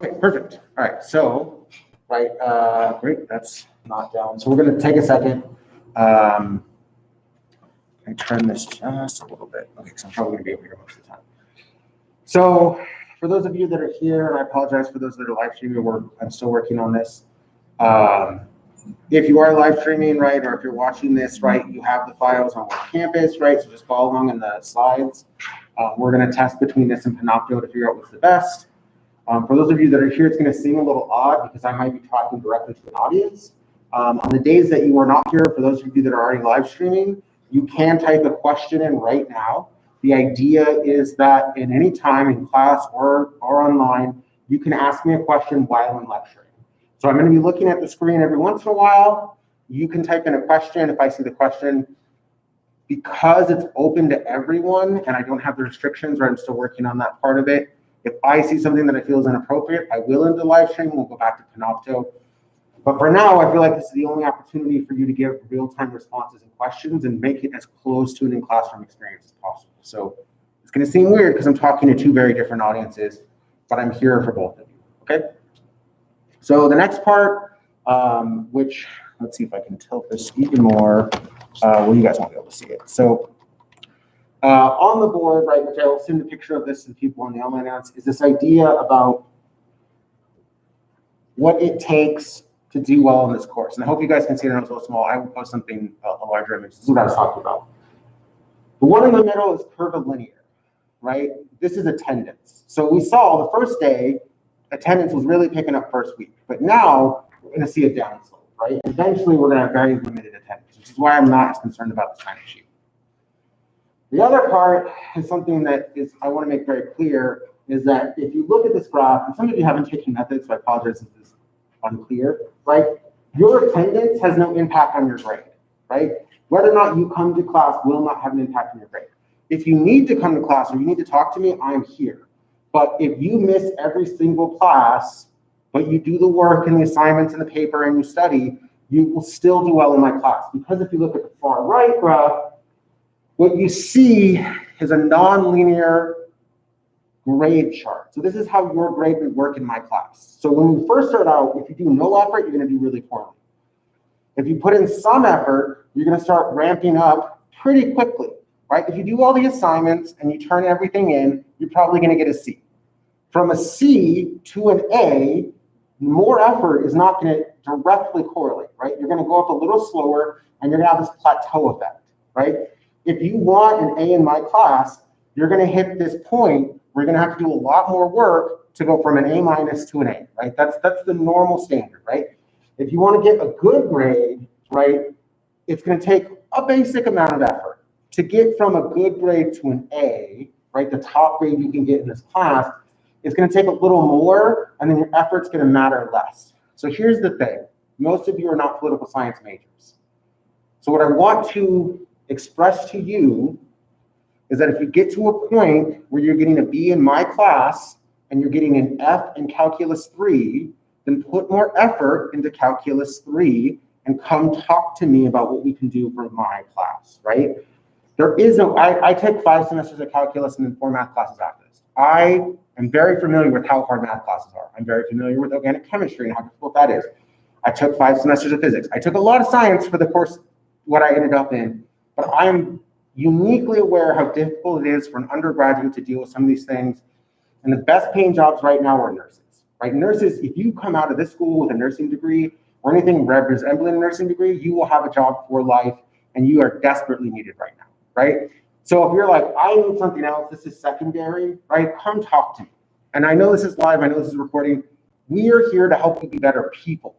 Okay, perfect. All right, so, right, great, that's not down. So we're gonna take a second. I turn this just a little bit. Okay, so I'm probably gonna be over here most of the time. So for those of you that are here, and I apologize for those that are live streaming, I'm still working on this. Um, if you are live streaming, right, or if you're watching this, right, you have the files on Work Campus, right, so just follow along in the slides. We're gonna test between this and Panopto to figure out what's the best. For those of you that are here, it's going to seem a little odd because I might be talking directly to an audience. On the days that you are not here, for those of you that are already live streaming, you can type a question in right now. The idea is that in any time in class or online, you can ask me a question while I'm lecturing. So I'm going to be looking at the screen every once in a while. You can type in a question if I see the question. Because it's open to everyone and I don't have the restrictions, or I'm still working on that part of it, if I see something that I feel is inappropriate, I will into live stream. We'll go back to Panopto. But for now, I feel like this is the only opportunity for you to give real-time responses and questions and make it as close to an in-classroom experience as possible. So it's going to seem weird because I'm talking to two very different audiences, but I'm here for both of you, okay? So the next part, which, let's see if I can tilt this even more. Well, you guys won't be able to see it. So on the board, right, which I'll send a picture of this to the people on the online audience, is this idea about what it takes to do well in this course. And I hope you guys can see it. I'm so small. I will post something, a larger image. This is what I was talking about. The one in the middle is curvilinear, right? This is attendance. So we saw the first day, attendance was really picking up first week. But now we're going to see a downslope, right? Eventually, we're going to have very limited attendance, which is why I'm not as concerned about the sign-up sheet. The other part is something that is I want to make very clear is that if you look at this graph, and some of you haven't taken methods, so I apologize if this is unclear, right? Your attendance has no impact on your grade, right? Whether or not you come to class will not have an impact on your grade. If you need to come to class or you need to talk to me, I'm here. But if you miss every single class, but you do the work and the assignments and the paper and you study, you will still do well in my class. Because if you look at the far right graph, what you see is a nonlinear grade chart. So this is how your grade would work in my class. So when you first start out, if you do no effort, you're going to do really poorly. If you put in some effort, you're going to start ramping up pretty quickly, right? If you do all the assignments and you turn everything in, you're probably going to get a C. From a C to an A, more effort is not going to directly correlate, right? You're going to go up a little slower and you're going to have this plateau effect, right? If you want an A in my class, you're going to hit this point where you're going to have to do a lot more work to go from an A minus to an A, right? That's the normal standard, right? If you want to get a good grade, right, it's going to take a basic amount of effort. To get from a good grade to an A, right, the top grade you can get in this class, it's going to take a little more, and then your effort's going to matter less. So here's the thing. Most of you are not political science majors. So what I want to express to you is that if you get to a point where you're getting a B in my class and you're getting an F in Calculus 3, then put more effort into Calculus 3 and come talk to me about what we can do for my class, right? There is no, I take 5 semesters of calculus and then 4 math classes after this. I am very familiar with how hard math classes are. I'm very familiar with organic chemistry and how difficult that is. I took 5 semesters of physics. I took a lot of science for the course, what I ended up in, but I am uniquely aware how difficult it is for an undergraduate to deal with some of these things. And the best paying jobs right now are nurses, right? Nurses, if you come out of this school with a nursing degree or anything resembling a nursing degree, you will have a job for life and you are desperately needed right now, right? So if you're like, I need something else, this is secondary, right? Come talk to me. And I know this is live, I know this is recording. We are here to help you be better people.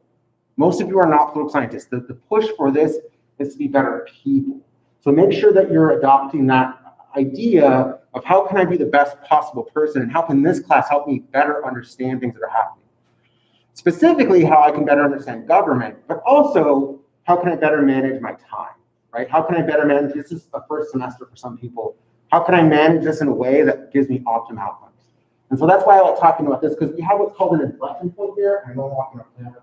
Most of you are not political scientists. The push for this is to be better people. So make sure that you're adopting that idea of how can I be the best possible person and how can this class help me better understand things that are happening. Specifically, how I can better understand government, but also how can I better manage my time, right? How can I better manage, this is a first semester for some people, how can I manage this in a way that gives me optimal outcomes? And so that's why I like talking about this, because we have what's called an inflection point here. I know I'm walking up there.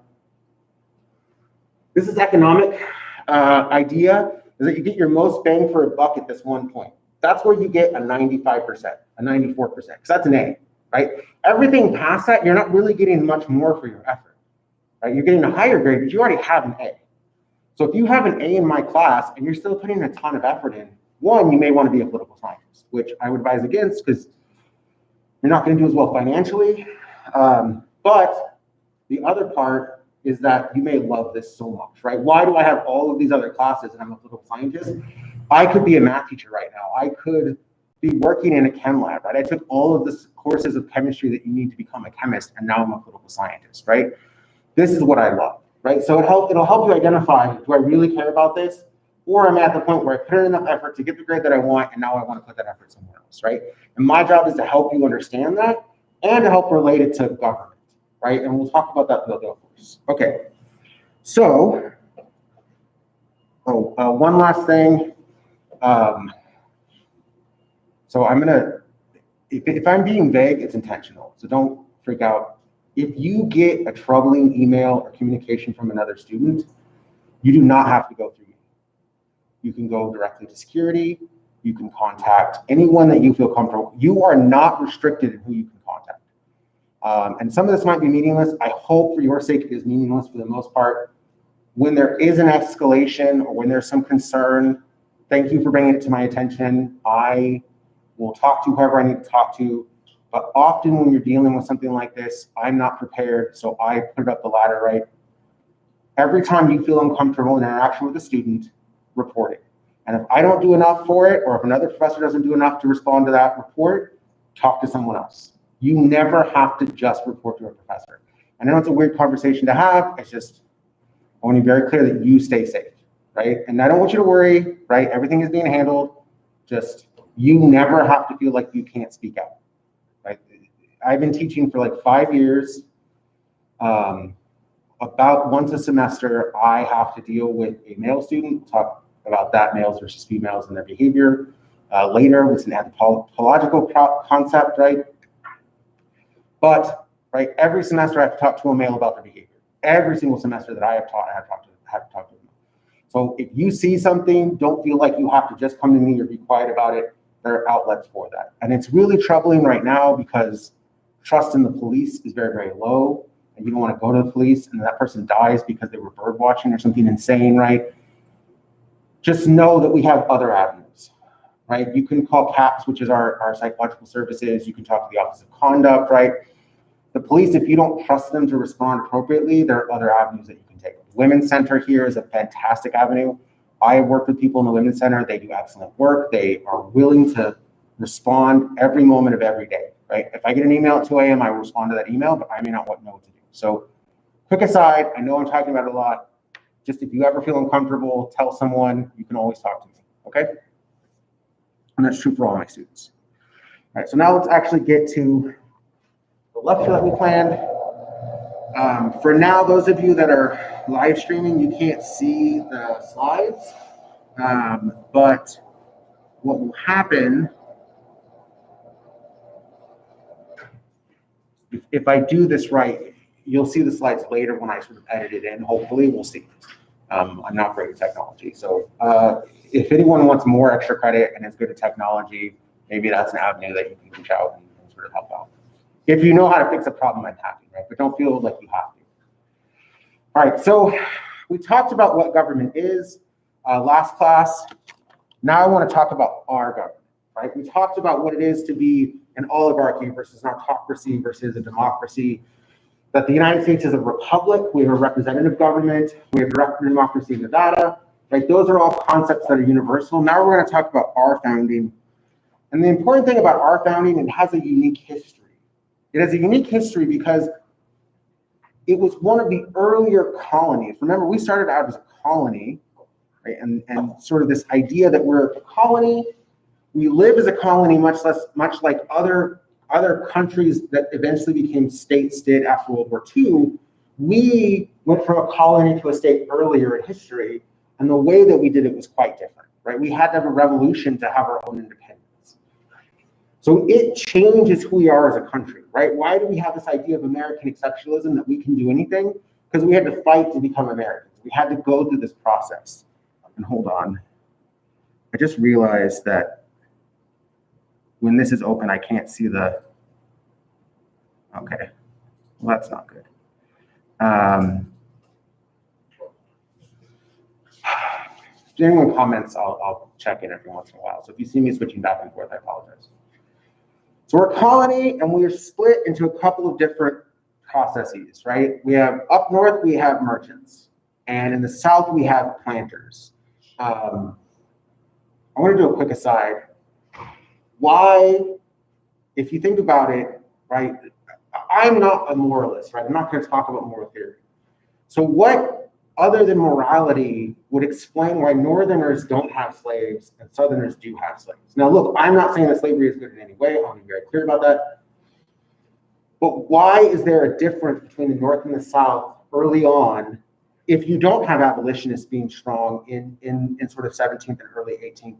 This is economic idea, is that you get your most bang for a buck at this one point. That's where you get a 95%, a 94%, because that's an A, right? Everything past that, you're not really getting much more for your effort, right? You're getting a higher grade, but you already have an A. So if you have an A in my class and you're still putting a ton of effort in, one, you may want to be a political scientist, which I would advise against because you're not going to do as well financially. But the other part is that you may love this so much, right? Why do I have all of these other classes and I'm a political scientist? I could be a math teacher right now. I could be working in a chem lab, right? I took all of the courses of chemistry that you need to become a chemist, and now I'm a political scientist, right? This is what I love, right? So it'll help you identify, do I really care about this? Or I'm at the point where I put in enough effort to get the grade that I want, and now I want to put that effort somewhere else, right? And my job is to help you understand that and to help relate it to government, right? And we'll talk about that throughout the course. Okay, so, one last thing. So I'm gonna, if I'm being vague, it's intentional, so don't freak out. If you get a troubling email or communication from another student, you do not have to go through me. You can go directly to security. You can contact anyone that you feel comfortable. You are not restricted in who you can contact. And some of this might be meaningless. I hope for your sake it is meaningless for the most part. When there is an escalation or when there's some concern, thank you for bringing it to my attention. I will talk to whoever I need to talk to. But often when you're dealing with something like this, I'm not prepared, so I put up the ladder, right? Every time you feel uncomfortable in interaction with a student, report it. And if I don't do enough for it, or if another professor doesn't do enough to respond to that report, talk to someone else. You never have to just report to a professor. I know it's a weird conversation to have, it's just, I want to be very clear that you stay safe, right? And I don't want you to worry, right? Everything is being handled. Just, you never have to feel like you can't speak out. Right? I've been teaching for like 5 years. About once a semester, I have to deal with a male student, talk about that, males versus females and their behavior. Later, it's an anthropological concept, right? But, right, every semester I have to talk to a male about their behavior. Every single semester that I have taught, I have to talk to them. So if you see something, don't feel like you have to just come to me or be quiet about it. There are outlets for that. And it's really troubling right now because trust in the police is very, very low. And you don't want to go to the police and that person dies because they were bird watching or something insane, right? Just know that we have other avenues, right? You can call CAPS, which is our psychological services. You can talk to the Office of Conduct, right? The police, if you don't trust them to respond appropriately, there are other avenues that you can take. The Women's Center here is a fantastic avenue. I work with people in the Women's Center. They do excellent work. They are willing to respond every moment of every day, right? If I get an email at 2 a.m., I will respond to that email, but I may not know what to do. So quick aside, I know I'm talking about it a lot. Just if you ever feel uncomfortable, tell someone. You can always talk to me, okay? And that's true for all my students. All right, so now let's actually get to the lecture that we planned. For now, those of you that are live streaming, you can't see the slides, but what will happen, if I do this right, you'll see the slides later when I sort of edit it in, hopefully, we'll see. I'm not great at technology, so if anyone wants more extra credit and is good at technology, maybe that's an avenue that you can reach out and sort of help out. If you know how to fix a problem, I'm happy, right? But don't feel like you have to. All right, so we talked about what government is last class. Now I want to talk about our government, right? We talked about what it is to be an oligarchy versus an autocracy versus a democracy, that the United States is a republic. We have a representative government. We have direct democracy in Nevada, right? Those are all concepts that are universal. Now we're going to talk about our founding. And the important thing about our founding, it has a unique history. It has a unique history because it was one of the earlier colonies. Remember, we started out as a colony, right? And sort of this idea that we're a colony, we live as a colony, much like other countries that eventually became states did after World War II. We went from a colony to a state earlier in history, and the way that we did it was quite different, right? We had to have a revolution to have our own independence. So it changes who we are as a country, right? Why do we have this idea of American exceptionalism that we can do anything? Because we had to fight to become Americans. We had to go through this process. And hold on. I just realized that when this is open, I can't see the Okay, well, that's not good. If anyone comments, I'll check in every once in a while. So if you see me switching back and forth, I apologize. So we're a colony, and we are split into a couple of different processes, right? We have up north, we have merchants, and in the south, we have planters. I want to do a quick aside. Why, if you think about it, right? I'm not a moralist, right? I'm not going to talk about moral theory. So what other than morality would explain why Northerners don't have slaves and Southerners do have slaves? Now, look, I'm not saying that slavery is good in any way. I'll be very clear about that. But why is there a difference between the North and the South early on if you don't have abolitionists being strong in sort of 17th and early 18th,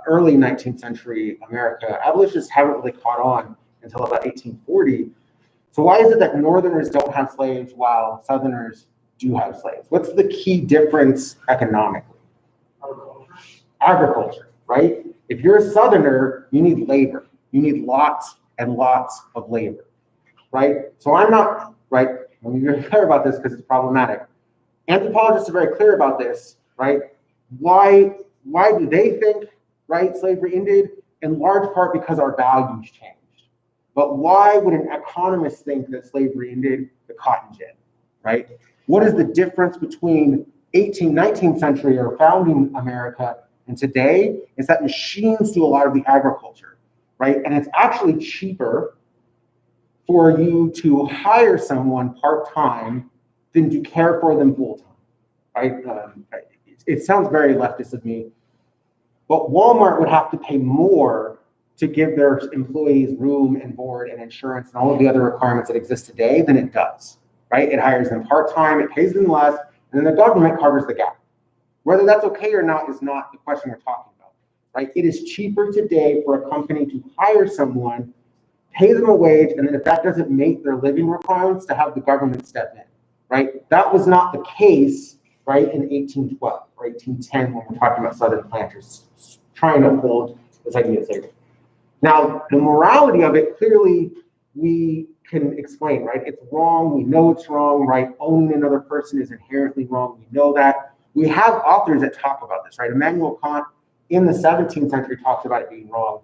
early 19th century America? Abolitionists haven't really caught on until about 1840. So why is it that Northerners don't have slaves while Southerners do have slaves? What's the key difference economically? Agriculture, right? If you're a Southerner, you need labor. You need lots and lots of labor, right? So I'm not, right? Let me be very clear about this because it's problematic. Anthropologists are very clear about this, right? Why do they think, right, slavery ended? In large part because our values changed. But why would an economist think that slavery ended? The cotton gin, right? What is the difference between 18th, 19th century or founding America and today? Is that machines do a lot of the agriculture, right? And it's actually cheaper for you to hire someone part-time than to care for them full-time, right? It sounds very leftist of me, but Walmart would have to pay more to give their employees room and board and insurance and all of the other requirements that exist today than it does, right? It hires them part-time, it pays them less, and then the government covers the gap. Whether that's okay or not is not the question we're talking about, right? It is cheaper today for a company to hire someone, pay them a wage, and then if that doesn't meet their living requirements, to have the government step in, right? That was not the case, right, in 1812 or 1810 when we're talking about Southern planters trying to uphold this idea of slavery. Now, the morality of it, clearly we can explain, right? It's wrong, we know it's wrong, right? Owning another person is inherently wrong, we know that. We have authors that talk about this, right? Immanuel Kant in the 17th century talks about it being wrong.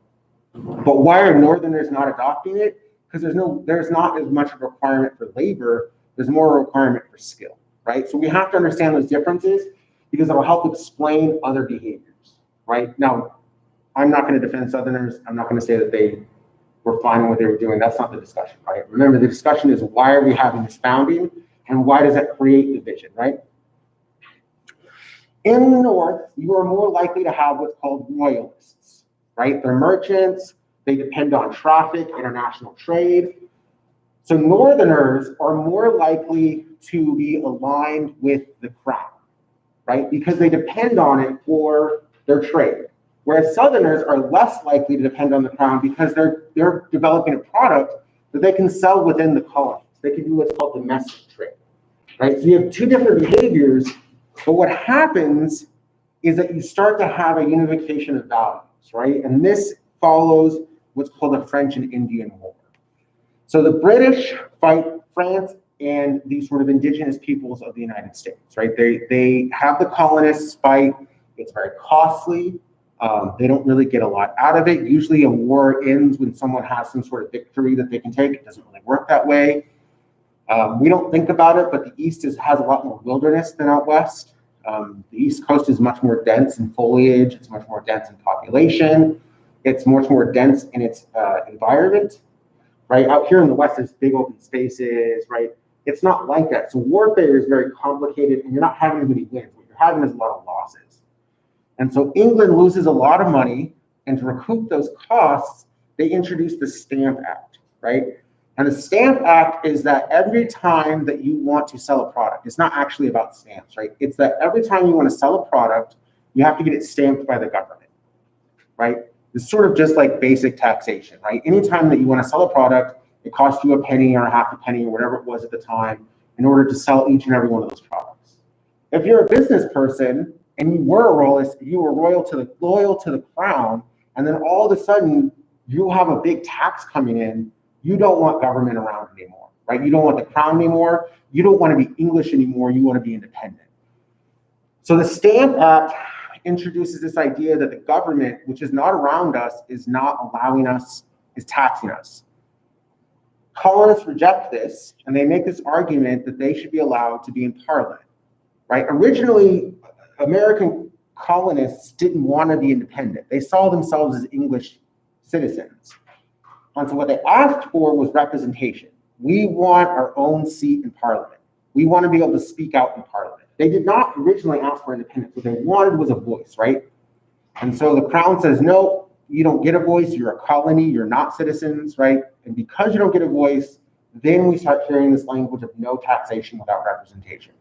But why are Northerners not adopting it? Because there's not as much of a requirement for labor, there's more a requirement for skill, right? So we have to understand those differences because it'll help explain other behaviors, right? Now, I'm not going to defend Southerners. I'm not going to say that they were fine with what they were doing. That's not the discussion, right? Remember, the discussion is why are we having this founding and why does that create division, right? In the North, you are more likely to have what's called royalists, right? They're merchants. They depend on traffic, international trade. So Northerners are more likely to be aligned with the crown, right? Because they depend on it for their trade. Whereas Southerners are less likely to depend on the crown because they're developing a product that they can sell within the colonies. They can do what's called domestic trade, right? So you have two different behaviors, but what happens is that you start to have a unification of values, right? And this follows what's called the French and Indian War. So the British fight France and the sort of indigenous peoples of the United States, right? They have the colonists fight. It's very costly. They don't really get a lot out of it. Usually a war ends when someone has some sort of victory that they can take. It doesn't really work that way. We don't think about it, but the East has a lot more wilderness than out West. The East Coast is much more dense in foliage. It's much more dense in population. It's much more dense in its environment, right? Out here in the West, there's big open spaces, right? It's not like that. So warfare is very complicated, and you're not having as many wins. What you're having is a lot of losses. And so England loses a lot of money, and to recoup those costs, they introduce the Stamp Act, right? And the Stamp Act is that every time that you want to sell a product, it's not actually about stamps, right? It's that every time you want to sell a product, you have to get it stamped by the government, right? It's sort of just like basic taxation, right? Anytime that you want to sell a product, it costs you a penny or a half a penny or whatever it was at the time in order to sell each and every one of those products. If you're a business person and you were a royalist, you were loyal to the crown, and then all of a sudden you have a big tax coming in, you don't want government around anymore, right? You don't want the crown anymore. You don't want to be English anymore. You want to be independent. So the Stamp Act introduces this idea that the government, which is not around us, is not allowing us, is taxing us. Colonists reject this, and they make this argument that they should be allowed to be in Parliament, right? Originally, American colonists didn't want to be independent. They saw themselves as English citizens. And so what they asked for was representation. We want our own seat in Parliament. We want to be able to speak out in Parliament. They did not originally ask for independence. What they wanted was a voice, right? And so the crown says, no, you don't get a voice. You're a colony. You're not citizens, right? And because you don't get a voice, then we start hearing this language of no taxation without representation.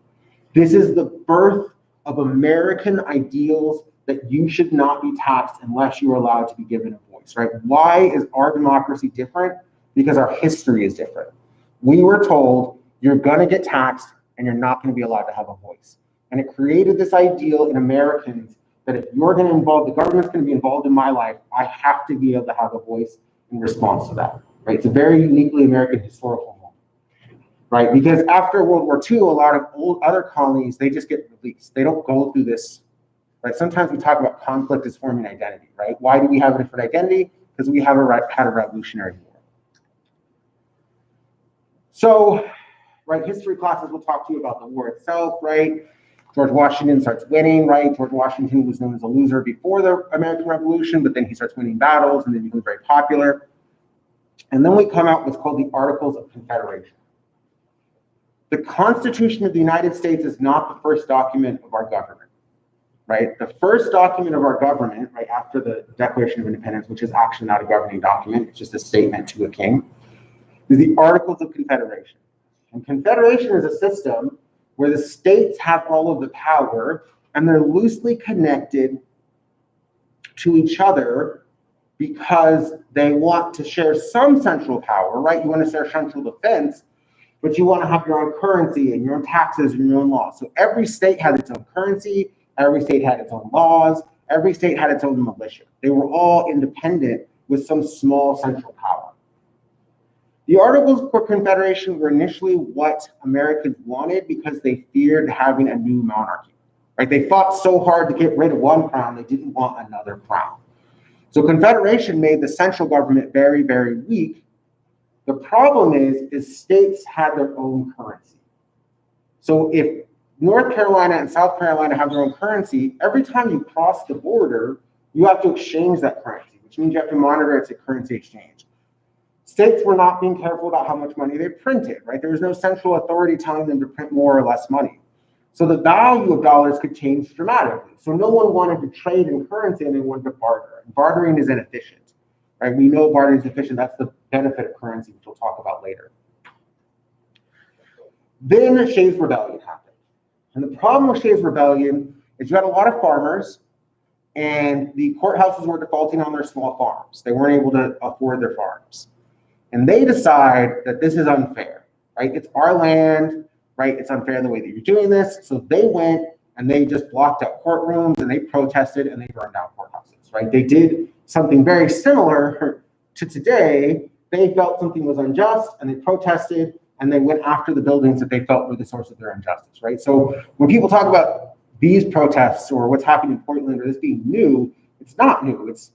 This is the birth of American ideals that you should not be taxed unless you're allowed to be given a voice, right? Why is our democracy different? Because our history is different. We were told you're gonna get taxed and you're not gonna be allowed to have a voice. And it created this ideal in Americans that if you're gonna involve, the government's gonna be involved in my life, I have to be able to have a voice in response to that, right? It's a very uniquely American historical moment, right? Because after World War II, a lot of other colonies, they just get released. They don't go through this, right? Sometimes we talk about conflict as forming identity, right? Why do we have a different identity? Because we have had a Revolutionary War. So, right, history classes will talk to you about the war itself, right? George Washington starts winning, right? George Washington was known as a loser before the American Revolution, but then he starts winning battles and then becomes very popular. And then we come out with what's called the Articles of Confederation. The Constitution of the United States is not the first document of our government, right? The first document of our government, right after the Declaration of Independence, which is actually not a governing document, it's just a statement to a king, is the Articles of Confederation. And Confederation is a system where the states have all of the power and they're loosely connected to each other because they want to share some central power, right? You want to share central defense, but you want to have your own currency and your own taxes and your own laws. So every state had its own currency, every state had its own laws, every state had its own militia. They were all independent with some small central power. The Articles of Confederation were initially what Americans wanted because they feared having a new monarchy, right? They fought so hard to get rid of one crown, they didn't want another crown. So Confederation made the central government very, very weak. The problem is states had their own currency. So if North Carolina and South Carolina have their own currency, every time you cross the border, you have to exchange that currency, which means you have to monitor its currency exchange. States were not being careful about how much money they printed, right? There was no central authority telling them to print more or less money. So the value of dollars could change dramatically. So no one wanted to trade in currency and they wanted to barter. And bartering is inefficient, right? We know bartering is efficient. That's the benefit of currency, which we'll talk about later. Then Shays' Rebellion happened. And the problem with Shays' Rebellion is you had a lot of farmers and the courthouses were defaulting on their small farms. They weren't able to afford their farms. And they decide that this is unfair, right? It's our land, right? It's unfair the way that you're doing this. So they went and they just blocked out courtrooms and they protested and they burned down courthouses, right? They did something very similar to today. They felt something was unjust and they protested and they went after the buildings that they felt were the source of their injustice, right? So when people talk about these protests or what's happening in Portland or this being new, it's not new. It's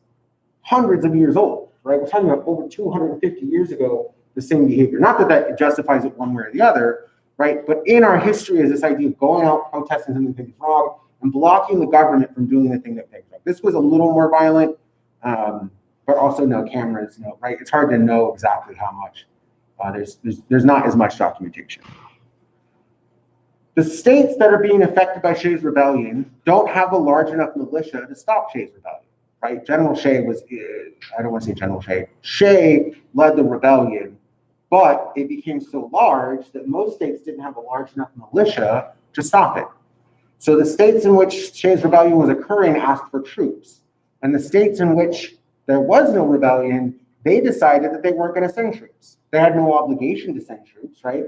hundreds of years old. Right? We're talking about over 250 years ago, the same behavior. Not that that justifies it one way or the other, right? But in our history is this idea of going out, protesting something that is wrong, and blocking the government from doing the thing that they're wrong. This was a little more violent, but also no cameras, right? It's hard to know exactly how much. There's not as much documentation. The states that are being affected by Shays' Rebellion don't have a large enough militia to stop Shays' Rebellion. Right, General Shay was, I don't want to say General Shay. Shay led the rebellion, but it became so large that most states didn't have a large enough militia to stop it. So the states in which Shay's rebellion was occurring asked for troops. And the states in which there was no rebellion, they decided that they weren't going to send troops. They had no obligation to send troops, right?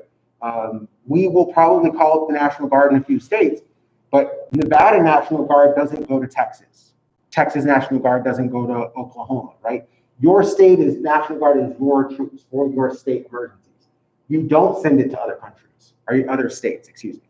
We will probably call up the National Guard in a few states, but Nevada National Guard doesn't go to Texas. Texas National Guard doesn't go to Oklahoma, right? Your state is National Guard is your troops for your state emergencies. You don't send it to other countries, or other states, excuse me.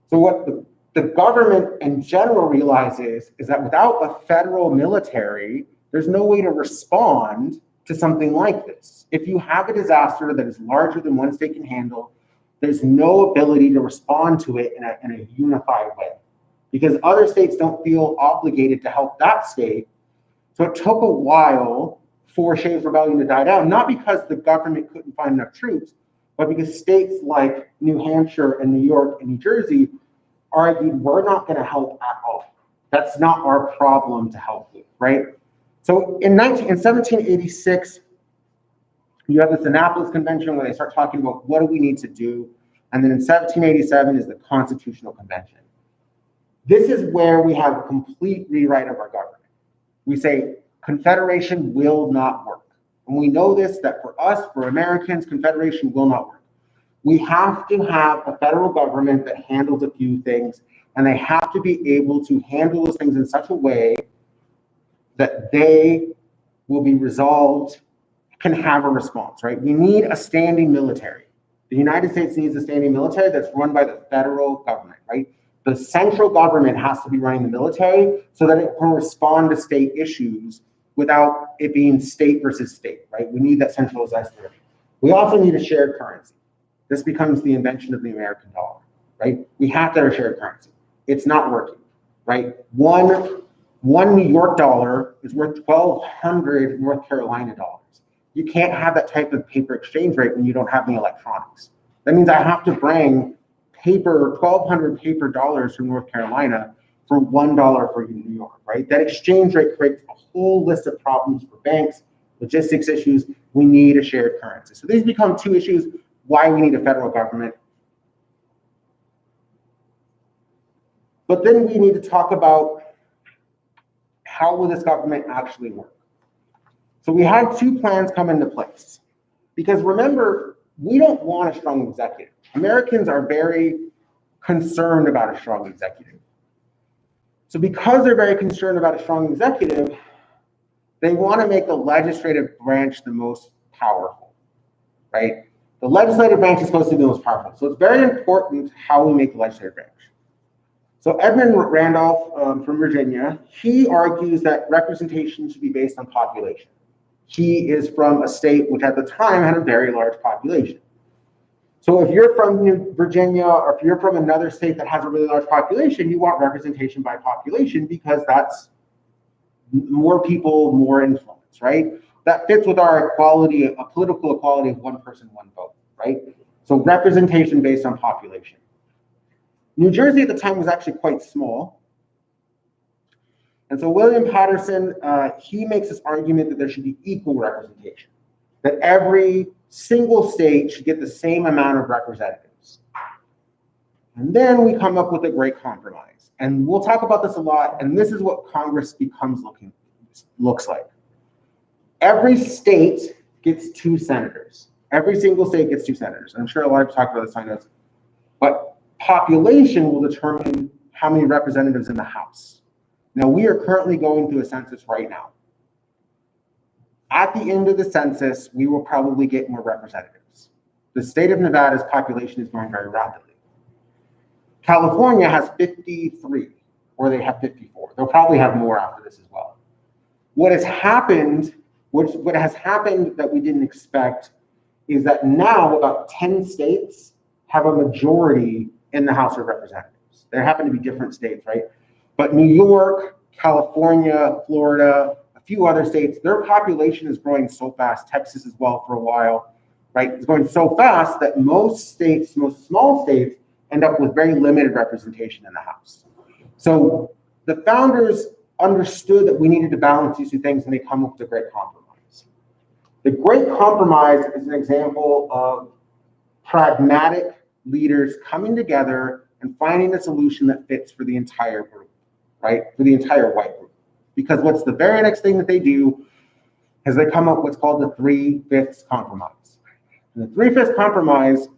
So what the government in general realizes is that without a federal military, there's no way to respond to something like this. If you have a disaster that is larger than one state can handle, there's no ability to respond to it in a unified way, because other states don't feel obligated to help that state. So it took a while for Shays' Rebellion to die down, not because the government couldn't find enough troops, but because states like New Hampshire and New York and New Jersey argued, we're not going to help at all. That's not our problem to help with, right? So in 1786, you have this Annapolis Convention where they start talking about what do we need to do. And then in 1787 is the Constitutional Convention. This is where we have a complete rewrite of our government. We say Confederation will not work. And we know this, that for us, for Americans, Confederation will not work. We have to have a federal government that handles a few things, and they have to be able to handle those things in such a way that they will be resolved, can have a response, right? We need a standing military. The United States needs a standing military that's run by the federal government, right? The central government has to be running the military so that it can respond to state issues without it being state versus state, right? We need that centralized authority. We also need a shared currency. This becomes the invention of the American dollar, right? We have to have a shared currency. It's not working, right? One New York dollar is worth 1,200 North Carolina dollars. You can't have that type of paper exchange rate when you don't have the electronics. That means I have to bring 1,200 paper dollars from North Carolina for $1 for New York, right? That exchange rate creates a whole list of problems for banks, logistics issues. We need a shared currency. So these become two issues why we need a federal government. But then we need to talk about how will this government actually work? So we had two plans come into place. Because remember, we don't want a strong executive. Americans are very concerned about a strong executive. So because they're very concerned about a strong executive, they want to make the legislative branch the most powerful, right? The legislative branch is supposed to be the most powerful. So it's very important how we make the legislative branch. So Edmund Randolph from Virginia, he argues that representation should be based on population. He is from a state which at the time had a very large population. So if you're from Virginia, or if you're from another state that has a really large population, you want representation by population because that's more people, more influence, right? That fits with our equality, a political equality of one person, one vote, right? So representation based on population. New Jersey at the time was actually quite small. And so William Patterson, he makes this argument that there should be equal representation, that every single state should get the same amount of representatives. And then we come up with a great compromise. And we'll talk about this a lot, and this is what Congress looks like. Every state gets 2 senators. Every single state gets 2 senators. I'm sure a lot of you talk about this, I know. But population will determine how many representatives in the House. Now, we are currently going through a census right now. At the end of the census, we will probably get more representatives. The state of Nevada's population is growing very rapidly. California has 53, or they have 54. They'll probably have more after this as well. What has happened that we didn't expect is that now about 10 states have a majority in the House of Representatives. There happen to be different states, right? But New York, California, Florida, a few other states, their population is growing so fast, Texas as well for a while, right? It's going so fast that most states, most small states, end up with very limited representation in the House. So the founders understood that we needed to balance these 2 things, and they come up with a great compromise. The Great Compromise is an example of pragmatic leaders coming together and finding a solution that fits for the entire group, right? For the entire white group. Because what's the very next thing that they do is they come up with what's called the 3/5 Compromise. And the 3/5 Compromise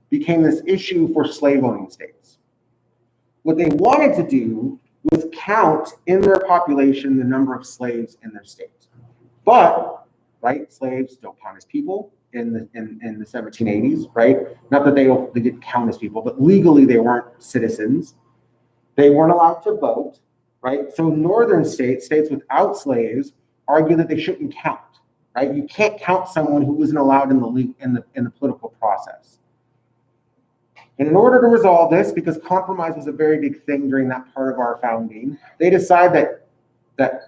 became this issue for slave-owning states. What they wanted to do was count in their population the number of slaves in their state. But, right, slaves don't count as people in the 1780s, right? Not that they didn't count as people, but legally they weren't citizens. They weren't allowed to vote, right? So northern states without slaves, argue that they shouldn't count, right? You can't count someone who isn't allowed in the political process. And in order to resolve this, because compromise was a very big thing during that part of our founding, they decide that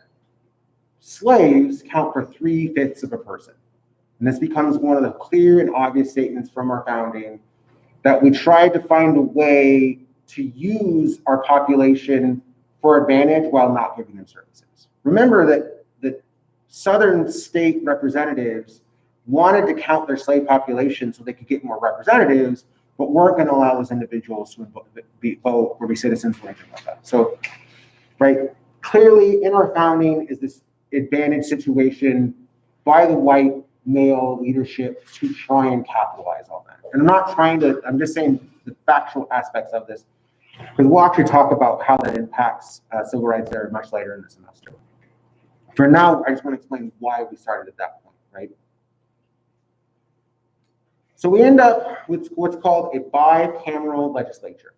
slaves count for 3/5 of a person. And this becomes one of the clear and obvious statements from our founding, that we tried to find a way to use our population for advantage while not giving them services. Remember that the southern state representatives wanted to count their slave population so they could get more representatives, but weren't going to allow those individuals to vote or be citizens or anything like that. So, right, clearly in our founding is this advantage situation by the white male leadership to try and capitalize on that. And I'm just saying the factual aspects of this, because we'll actually talk about how that impacts civil rights there much later in the semester. For now, I just want to explain why we started at that point, right? So we end up with what's called a bicameral legislature.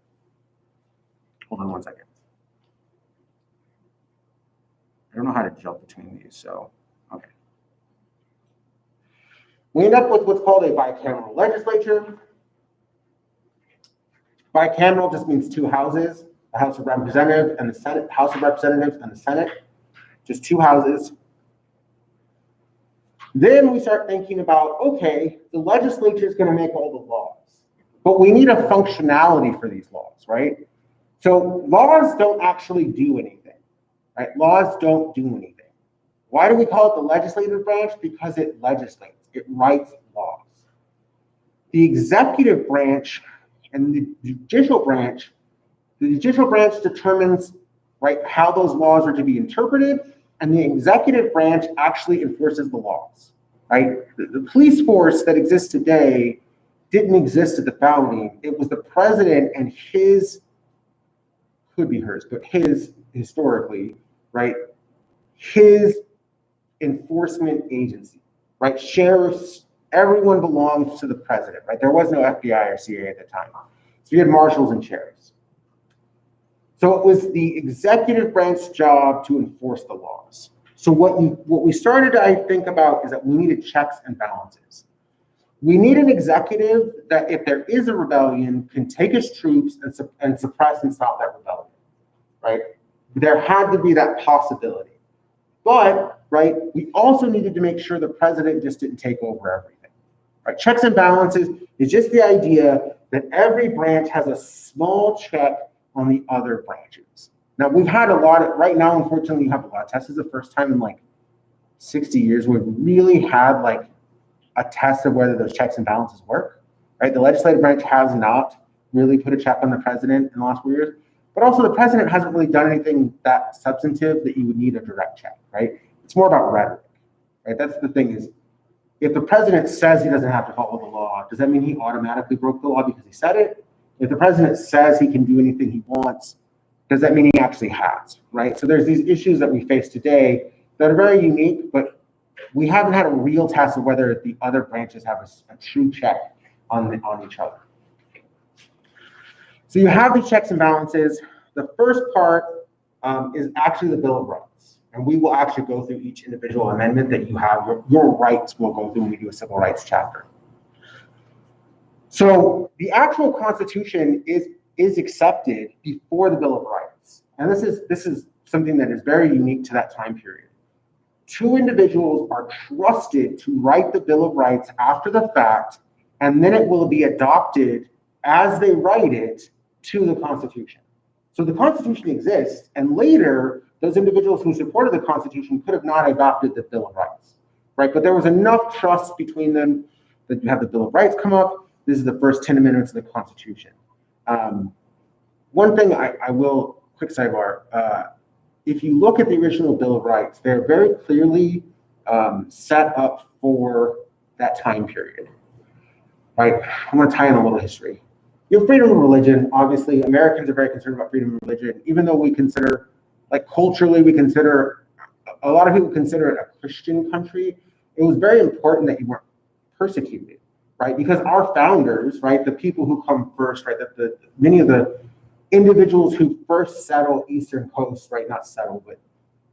Hold on one second. I don't know how to jump between these, so, okay. We end up with what's called a bicameral legislature. Bicameral just means two houses, the House of Representatives and the Senate, House of Representatives and the Senate, just two houses. Then we start thinking about, okay, the legislature is going to make all the laws, but we need a functionality for these laws, right? So laws don't actually do anything, right? Laws don't do anything. Why do we call it the legislative branch? Because it legislates, it writes laws. The executive branch and the judicial branch determines, right, how those laws are to be interpreted, and the executive branch actually enforces the laws, right? The police force that exists today didn't exist at the founding. It was the president and his, could be hers, but his, historically, right, his enforcement agency, right? Sheriffs, everyone belonged to the president, right? There was no FBI or CIA at the time. So you had marshals and sheriffs. So it was the executive branch's job to enforce the laws. So what we started to think about is that we needed checks and balances. We need an executive that, if there is a rebellion, can take his troops and suppress and stop that rebellion, right? There had to be that possibility. But, right, we also needed to make sure the president just didn't take over everything, right? Checks and balances is just the idea that every branch has a small check on the other branches. Now, we've had a lot of, right now, unfortunately, we have a lot of tests. This is the first time in like 60 years we've really had like a test of whether those checks and balances work, right? The legislative branch has not really put a check on the president in the last 4 years, but also the president hasn't really done anything that substantive that you would need a direct check, right? It's more about rhetoric, right? That's the thing is, if the president says he doesn't have to follow the law, does that mean he automatically broke the law because he said it? If the president says he can do anything he wants, does that mean he actually has, right? So there's these issues that we face today that are very unique, but we haven't had a real test of whether the other branches have a true check on each other. So you have the checks and balances. The first part is actually the Bill of Rights. And we will actually go through each individual amendment that you have. Your rights will go through when we do a civil rights chapter. So the actual Constitution is accepted before the Bill of Rights. And this is something that is very unique to that time period. Two individuals are trusted to write the Bill of Rights after the fact, and then it will be adopted as they write it to the Constitution. So the Constitution exists, and later, those individuals who supported the Constitution could have not adopted the Bill of Rights, right? But there was enough trust between them that you have the Bill of Rights come up. This is the first 10 amendments of the Constitution. One thing I will, quick sidebar, if you look at the original Bill of Rights, they're very clearly set up for that time period, right? I'm gonna tie in a little history. You have freedom of religion. Obviously, Americans are very concerned about freedom of religion, even though we consider, like culturally, we consider a lot of people consider it a Christian country. It was very important that you weren't persecuted, right? Because our founders, right, the people who come first, right, many of the individuals who first settle Eastern Coast, right, not settle, but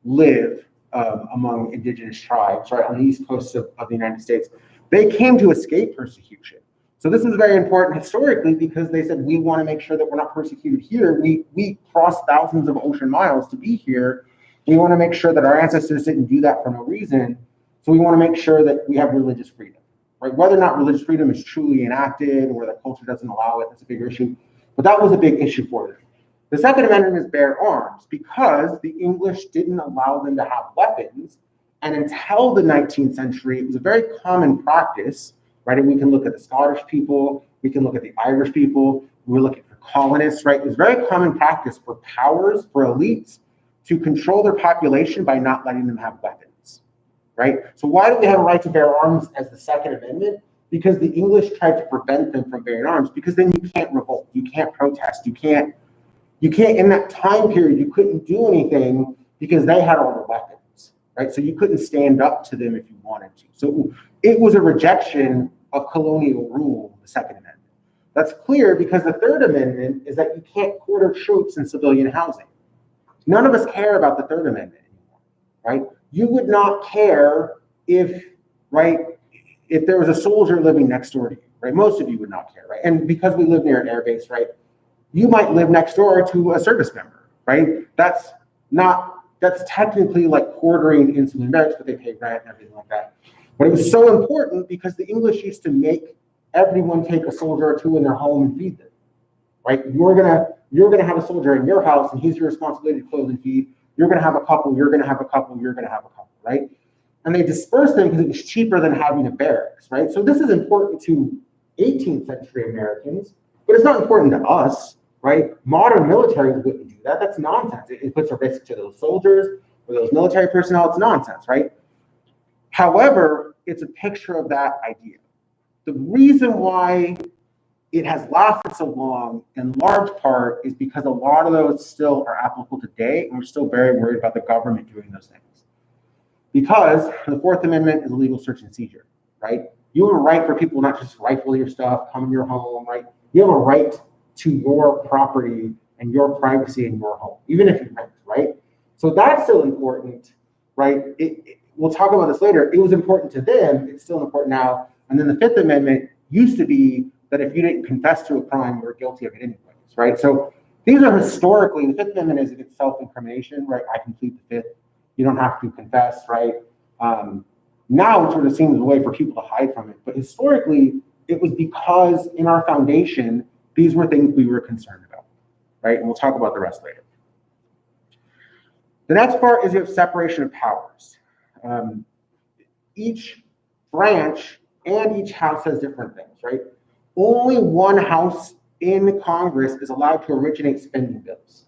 live among indigenous tribes, right, on the East Coast of the United States, they came to escape persecution. So this is very important historically because they said, we want to make sure that we're not persecuted here. We crossed thousands of ocean miles to be here. We want to make sure that our ancestors didn't do that for no reason. So we want to make sure that we have religious freedom, right? Whether or not religious freedom is truly enacted or the culture doesn't allow it, that's a bigger issue. But that was a big issue for them. The Second Amendment is bear arms because the English didn't allow them to have weapons. And until the 19th century, it was a very common practice, right? And we can look at the Scottish people, we can look at the Irish people, we're looking for colonists, right? It was very common practice for powers, for elites, to control their population by not letting them have weapons, right? So why do we have a right to bear arms as the Second Amendment? Because the English tried to prevent them from bearing arms, because then you can't revolt, you can't protest, you can't, in that time period, you couldn't do anything because they had all the weapons, right? So you couldn't stand up to them if you wanted to. So it was a rejection of colonial rule, the Second Amendment. That's clear because the Third Amendment is that you can't quarter troops in civilian housing. None of us care about the Third Amendment anymore, right? You would not care if, right, if there was a soldier living next door to you, right? Most of you would not care, right? And because we live near an air base, right, you might live next door to a service member, right? That's technically like quartering in civilian barracks, but they pay rent and everything like that. But it was so important because the English used to make everyone take a soldier or two in their home and feed them, right? You're gonna have a soldier in your house and he's your responsibility to clothe and feed. You're gonna have a couple, you're gonna have a couple, you're gonna have a couple, right? And they dispersed them because it was cheaper than having a barracks, right? So this is important to 18th century Americans, but it's not important to us, right? Modern military wouldn't do that. That's nonsense. It puts a risk to those soldiers or those military personnel. It's nonsense, right? However, it's a picture of that idea. The reason why it has lasted so long, in large part, is because a lot of those still are applicable today, and we're still very worried about the government doing those things. Because the Fourth Amendment is a legal search and seizure, right? You have a right for people not just to rifle your stuff, come in your home, right? You have a right to your property and your privacy in your home, even if you rent, right? So that's still important, right? We'll talk about this later. It was important to them. It's still important now. And then the Fifth Amendment used to be that if you didn't confess to a crime, you were guilty of it anyways, right? So these are historically, the Fifth Amendment is against self-incrimination, right? I can plead the Fifth. You don't have to confess, right? Now it sort of seems a way for people to hide from it. But historically, it was because in our foundation, these were things we were concerned about, right? And we'll talk about the rest later. The next part is you have separation of powers. Each branch and each house has different things, right? Only one house in Congress is allowed to originate spending bills,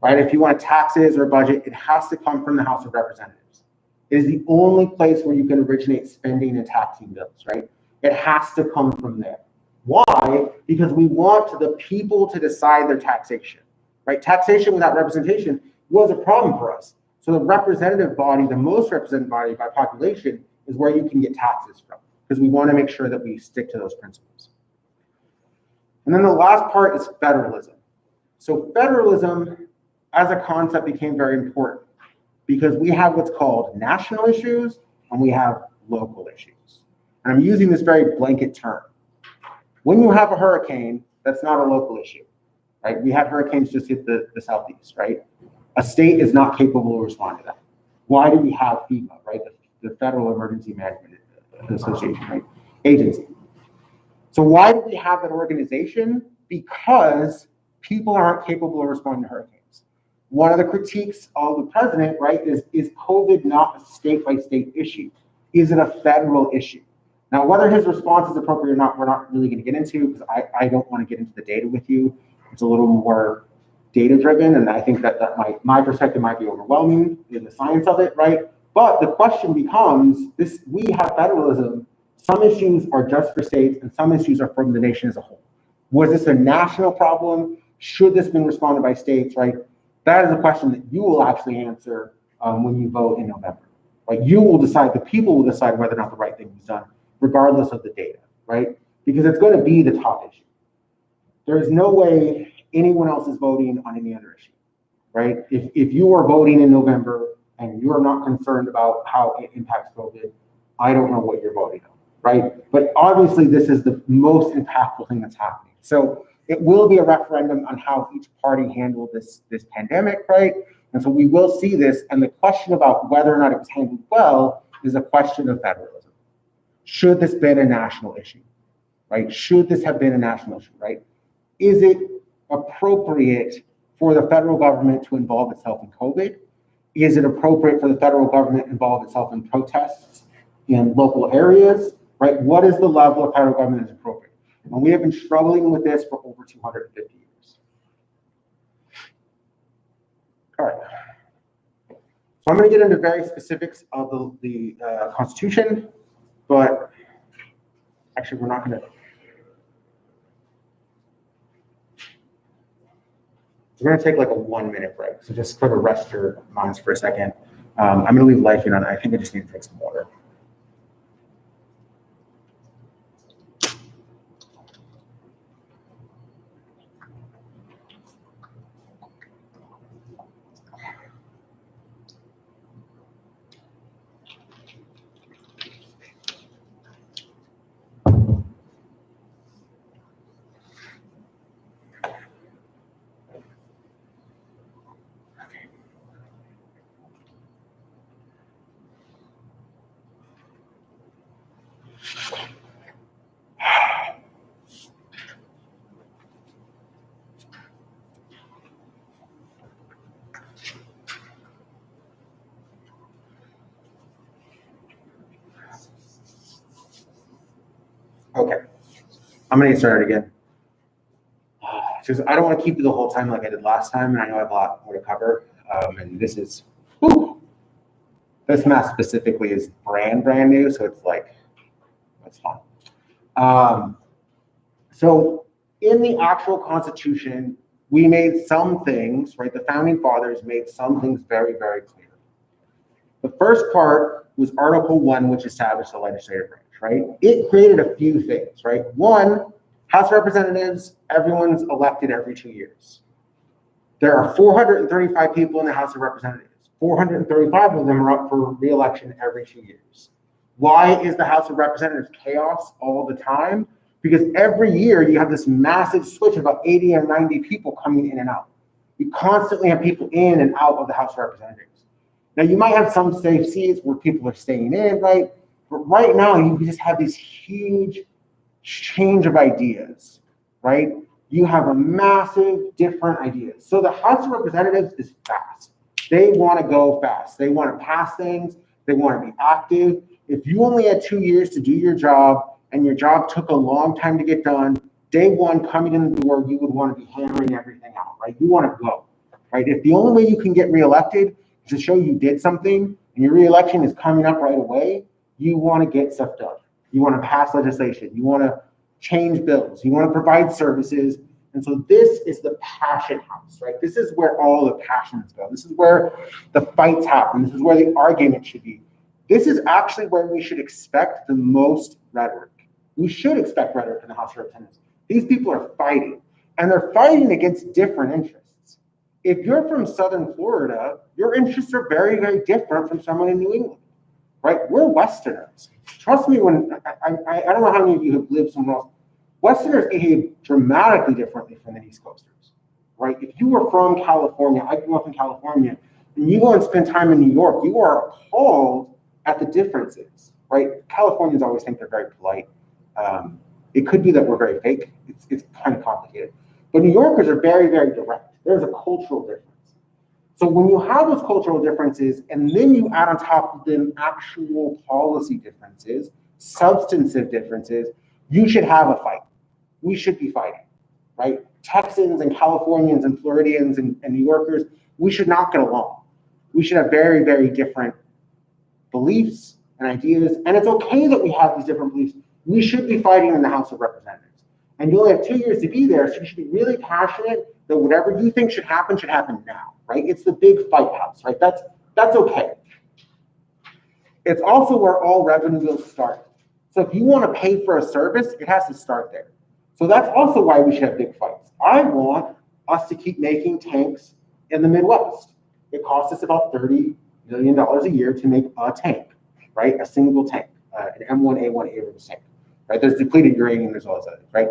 right? If you want taxes or budget, it has to come from the House of Representatives. It is the only place where you can originate spending and taxing bills, right? It has to come from there. Why? Because we want the people to decide their taxation, right? Taxation without representation was a problem for us. So the representative body, the most represented body by population, is where you can get taxes from, because we want to make sure that we stick to those principles. And then the last part is federalism. So federalism as a concept became very important because we have what's called national issues and we have local issues. And I'm using this very blanket term. When you have a hurricane, that's not a local issue, right? We had hurricanes just hit the Southeast, right? A state is not capable of responding to that. Why do we have FEMA, right? The Federal Emergency Management Association, right? Agency. So why do we have that organization? Because people aren't capable of responding to hurricanes. One of the critiques of the president, right, is COVID not a state-by-state issue? Is it a federal issue? Now, whether his response is appropriate or not, we're not really going to get into, because I don't want to get into the data with you. It's a little more data-driven, and I think that my perspective might be overwhelming in the science of it, right? But the question becomes, we have federalism. Some issues are just for states, and some issues are from the nation as a whole. Was this a national problem? Should this have been responded by states, right? That is a question that you will actually answer when you vote in November, right? You will decide, the people will decide whether or not the right thing was done, regardless of the data, right? Because it's going to be the top issue. There is no way anyone else is voting on any other issue, right? If you are voting in November and you are not concerned about how it impacts COVID, I don't know what you're voting on, right? But obviously this is the most impactful thing that's happening. So it will be a referendum on how each party handled this pandemic, right? And so we will see this, and the question about whether or not it was handled well is a question of federalism. Should this been a national issue, right? Should this have been a national issue, right? Is it appropriate for the federal government to involve itself in COVID? Is it appropriate for the federal government to involve itself in protests in local areas, right? What is the level of federal government that's appropriate? And we have been struggling with this for over 250 years. All right. So I'm going to get into very specifics of the Constitution, but actually we're not going to. We're going to take like a 1 minute break. So just sort of rest your minds for a second. I'm going to leave life in on it. I think I just need to take some water. Okay, I'm gonna get started again. Because I don't want to keep you the whole time like I did last time, and I know I have a lot more to cover. And this is, this math specifically is brand new, so it's like, that's fun. So in the actual Constitution, we made some things, right? The founding fathers made some things very, very clear. The first part was Article 1, which established the legislative branch, right? It created a few things, right? One, House of Representatives, everyone's elected every 2 years. There are 435 people in the House of Representatives. 435 of them are up for re-election every 2 years. Why is the House of Representatives chaos all the time? Because every year you have this massive switch of about 80 and 90 people coming in and out. You constantly have people in and out of the House of Representatives. Now you might have some safe seats where people are staying in, right? But right now you just have these huge change of ideas, right? You have a massive different ideas. So the House of Representatives is fast. They want to go fast. They want to pass things. They want to be active. If you only had 2 years to do your job and your job took a long time to get done, day one coming in the door, you would want to be hammering everything out, right? You want to go, right? If the only way you can get reelected is to show you did something and your reelection is coming up right away, you want to get stuff done. You want to pass legislation. You want to change bills. You want to provide services. And so this is the passion house, right? This is where all the passions go. This is where the fights happen. This is where the argument should be. This is actually where we should expect the most rhetoric. We should expect rhetoric in the House of Representatives. These people are fighting, and they're fighting against different interests. If you're from Southern Florida, your interests are very, very different from someone in New England, right? We're Westerners. Trust me when, I don't know how many of you have lived somewhere else. Westerners behave dramatically differently from the East Coasters, right? If you were from California, I grew up in California, and you go and spend time in New York, you are appalled at the differences, right? Californians always think they're very polite. It could be that we're very fake. It's kind of complicated. But New Yorkers are very, very direct. There's a cultural difference. So when you have those cultural differences, and then you add on top of them actual policy differences, substantive differences, you should have a fight. We should be fighting, right? Texans and Californians and Floridians and New Yorkers, we should not get along. We should have very, very different beliefs and ideas, and it's okay that we have these different beliefs. We should be fighting in the House of Representatives. And you only have 2 years to be there, so you should be really passionate that whatever you think should happen now, right? It's the big fight house, right? That's okay. It's also where all revenue bills start. So if you want to pay for a service, it has to start there. So that's also why we should have big fights. I want us to keep making tanks in the Midwest. It costs us about $30 million a year to make a tank, right? A single tank, an M1A1 Abrams tank, right? There's depleted uranium, there's all this other, right?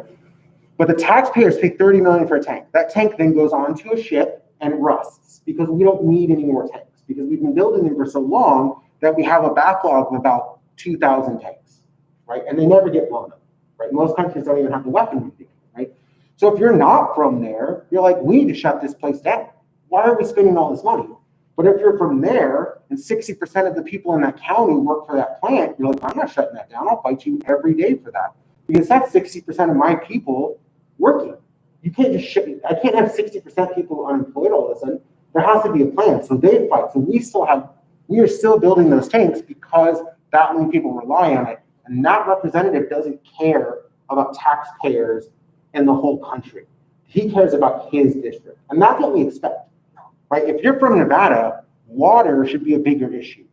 But the taxpayers pay $30 million for a tank. That tank then goes onto a ship and rusts because we don't need any more tanks because we've been building them for so long that we have a backlog of about 2,000 tanks, right? And they never get blown up, right? Most countries don't even have the weaponry, right? So if you're not from there, you're like, we need to shut this place down. Why are we spending all this money? But if you're from there and 60% of the people in that county work for that plant, you're like, I'm not shutting that down. I'll fight you every day for that because that's 60% of my people working. You can't just ship. I can't have 60% people unemployed all of a sudden. There has to be a plan. So they fight. So we are still building those tanks because that many people rely on it. And that representative doesn't care about taxpayers in the whole country. He cares about his district. And that's what we expect, right? If you're from Nevada, water should be a bigger issue,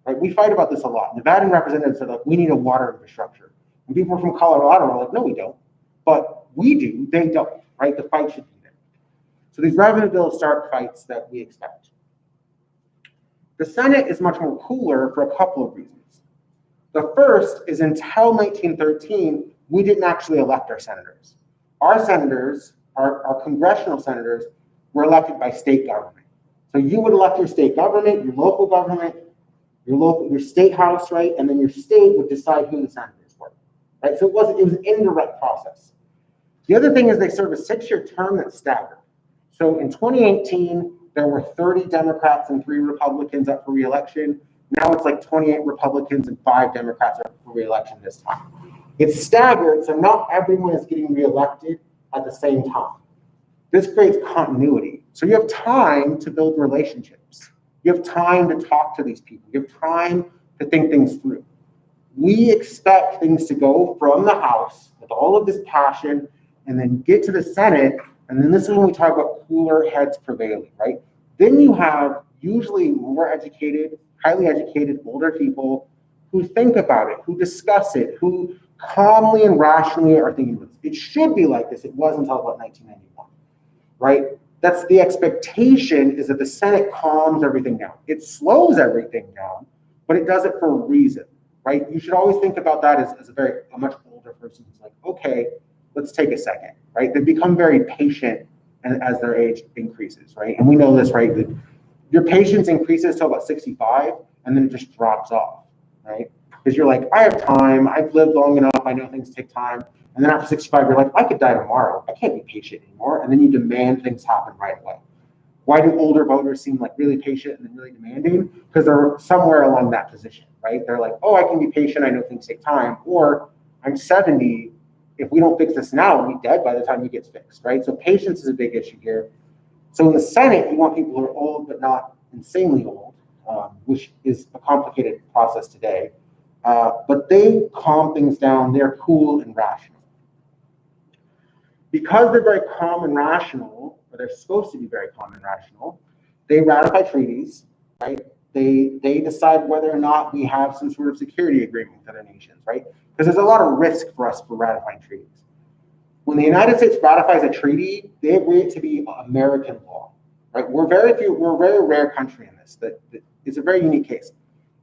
right? We fight about this a lot. Nevadan representatives are like, we need a water infrastructure. And people from Colorado are like, no, we don't. But we do, they don't, right? The fight should be there. So these revenue bills start fights that we expect. The Senate is much more cooler for a couple of reasons. The first is until 1913, we didn't actually elect our senators. Our senators, our congressional senators, were elected by state government. So you would elect your state government, your local government, your state house, right? And then your state would decide who the senators were, right? So it was an indirect process. The other thing is they serve a 6-year term that's staggered. So in 2018, there were 30 Democrats and 3 Republicans up for re-election. Now it's like 28 Republicans and 5 Democrats are up for re-election this time. It's staggered, so not everyone is getting re-elected at the same time. This creates continuity. So you have time to build relationships. You have time to talk to these people. You have time to think things through. We expect things to go from the House with all of this passion and then get to the Senate, and then this is when we talk about cooler heads prevailing, right? Then you have usually more educated, highly educated, older people who think about it, who discuss it, who calmly and rationally are thinking about it. It should be like this. It was until about 1991, right? That's the expectation, is that the Senate calms everything down. It slows everything down, but it does it for a reason, right? You should always think about that as a much older person who's like, okay, let's take a second, right? They become very patient and as their age increases, right? And we know this, right? That your patience increases to about 65 and then it just drops off, right? Because you're like, I have time, I've lived long enough, I know things take time. And then after 65, you're like, I could die tomorrow. I can't be patient anymore. And then you demand things happen right away. Why do older voters seem like really patient and then really demanding? Because they're somewhere along that position, right? They're like, oh, I can be patient, I know things take time. Or I'm 70, if we don't fix this now, we'll be dead by the time it gets fixed, right? So patience is a big issue here. So in the Senate, you want people who are old but not insanely old, which is a complicated process today. But they calm things down. They're cool and rational. Because they're very calm and rational, or they're supposed to be very calm and rational, they ratify treaties, right? They decide whether or not we have some sort of security agreement with other nations, right? Because there's a lot of risk for us for ratifying treaties. When the United States ratifies a treaty, they agree it to be American law, right? We're a very rare country in this. That it's a very unique case.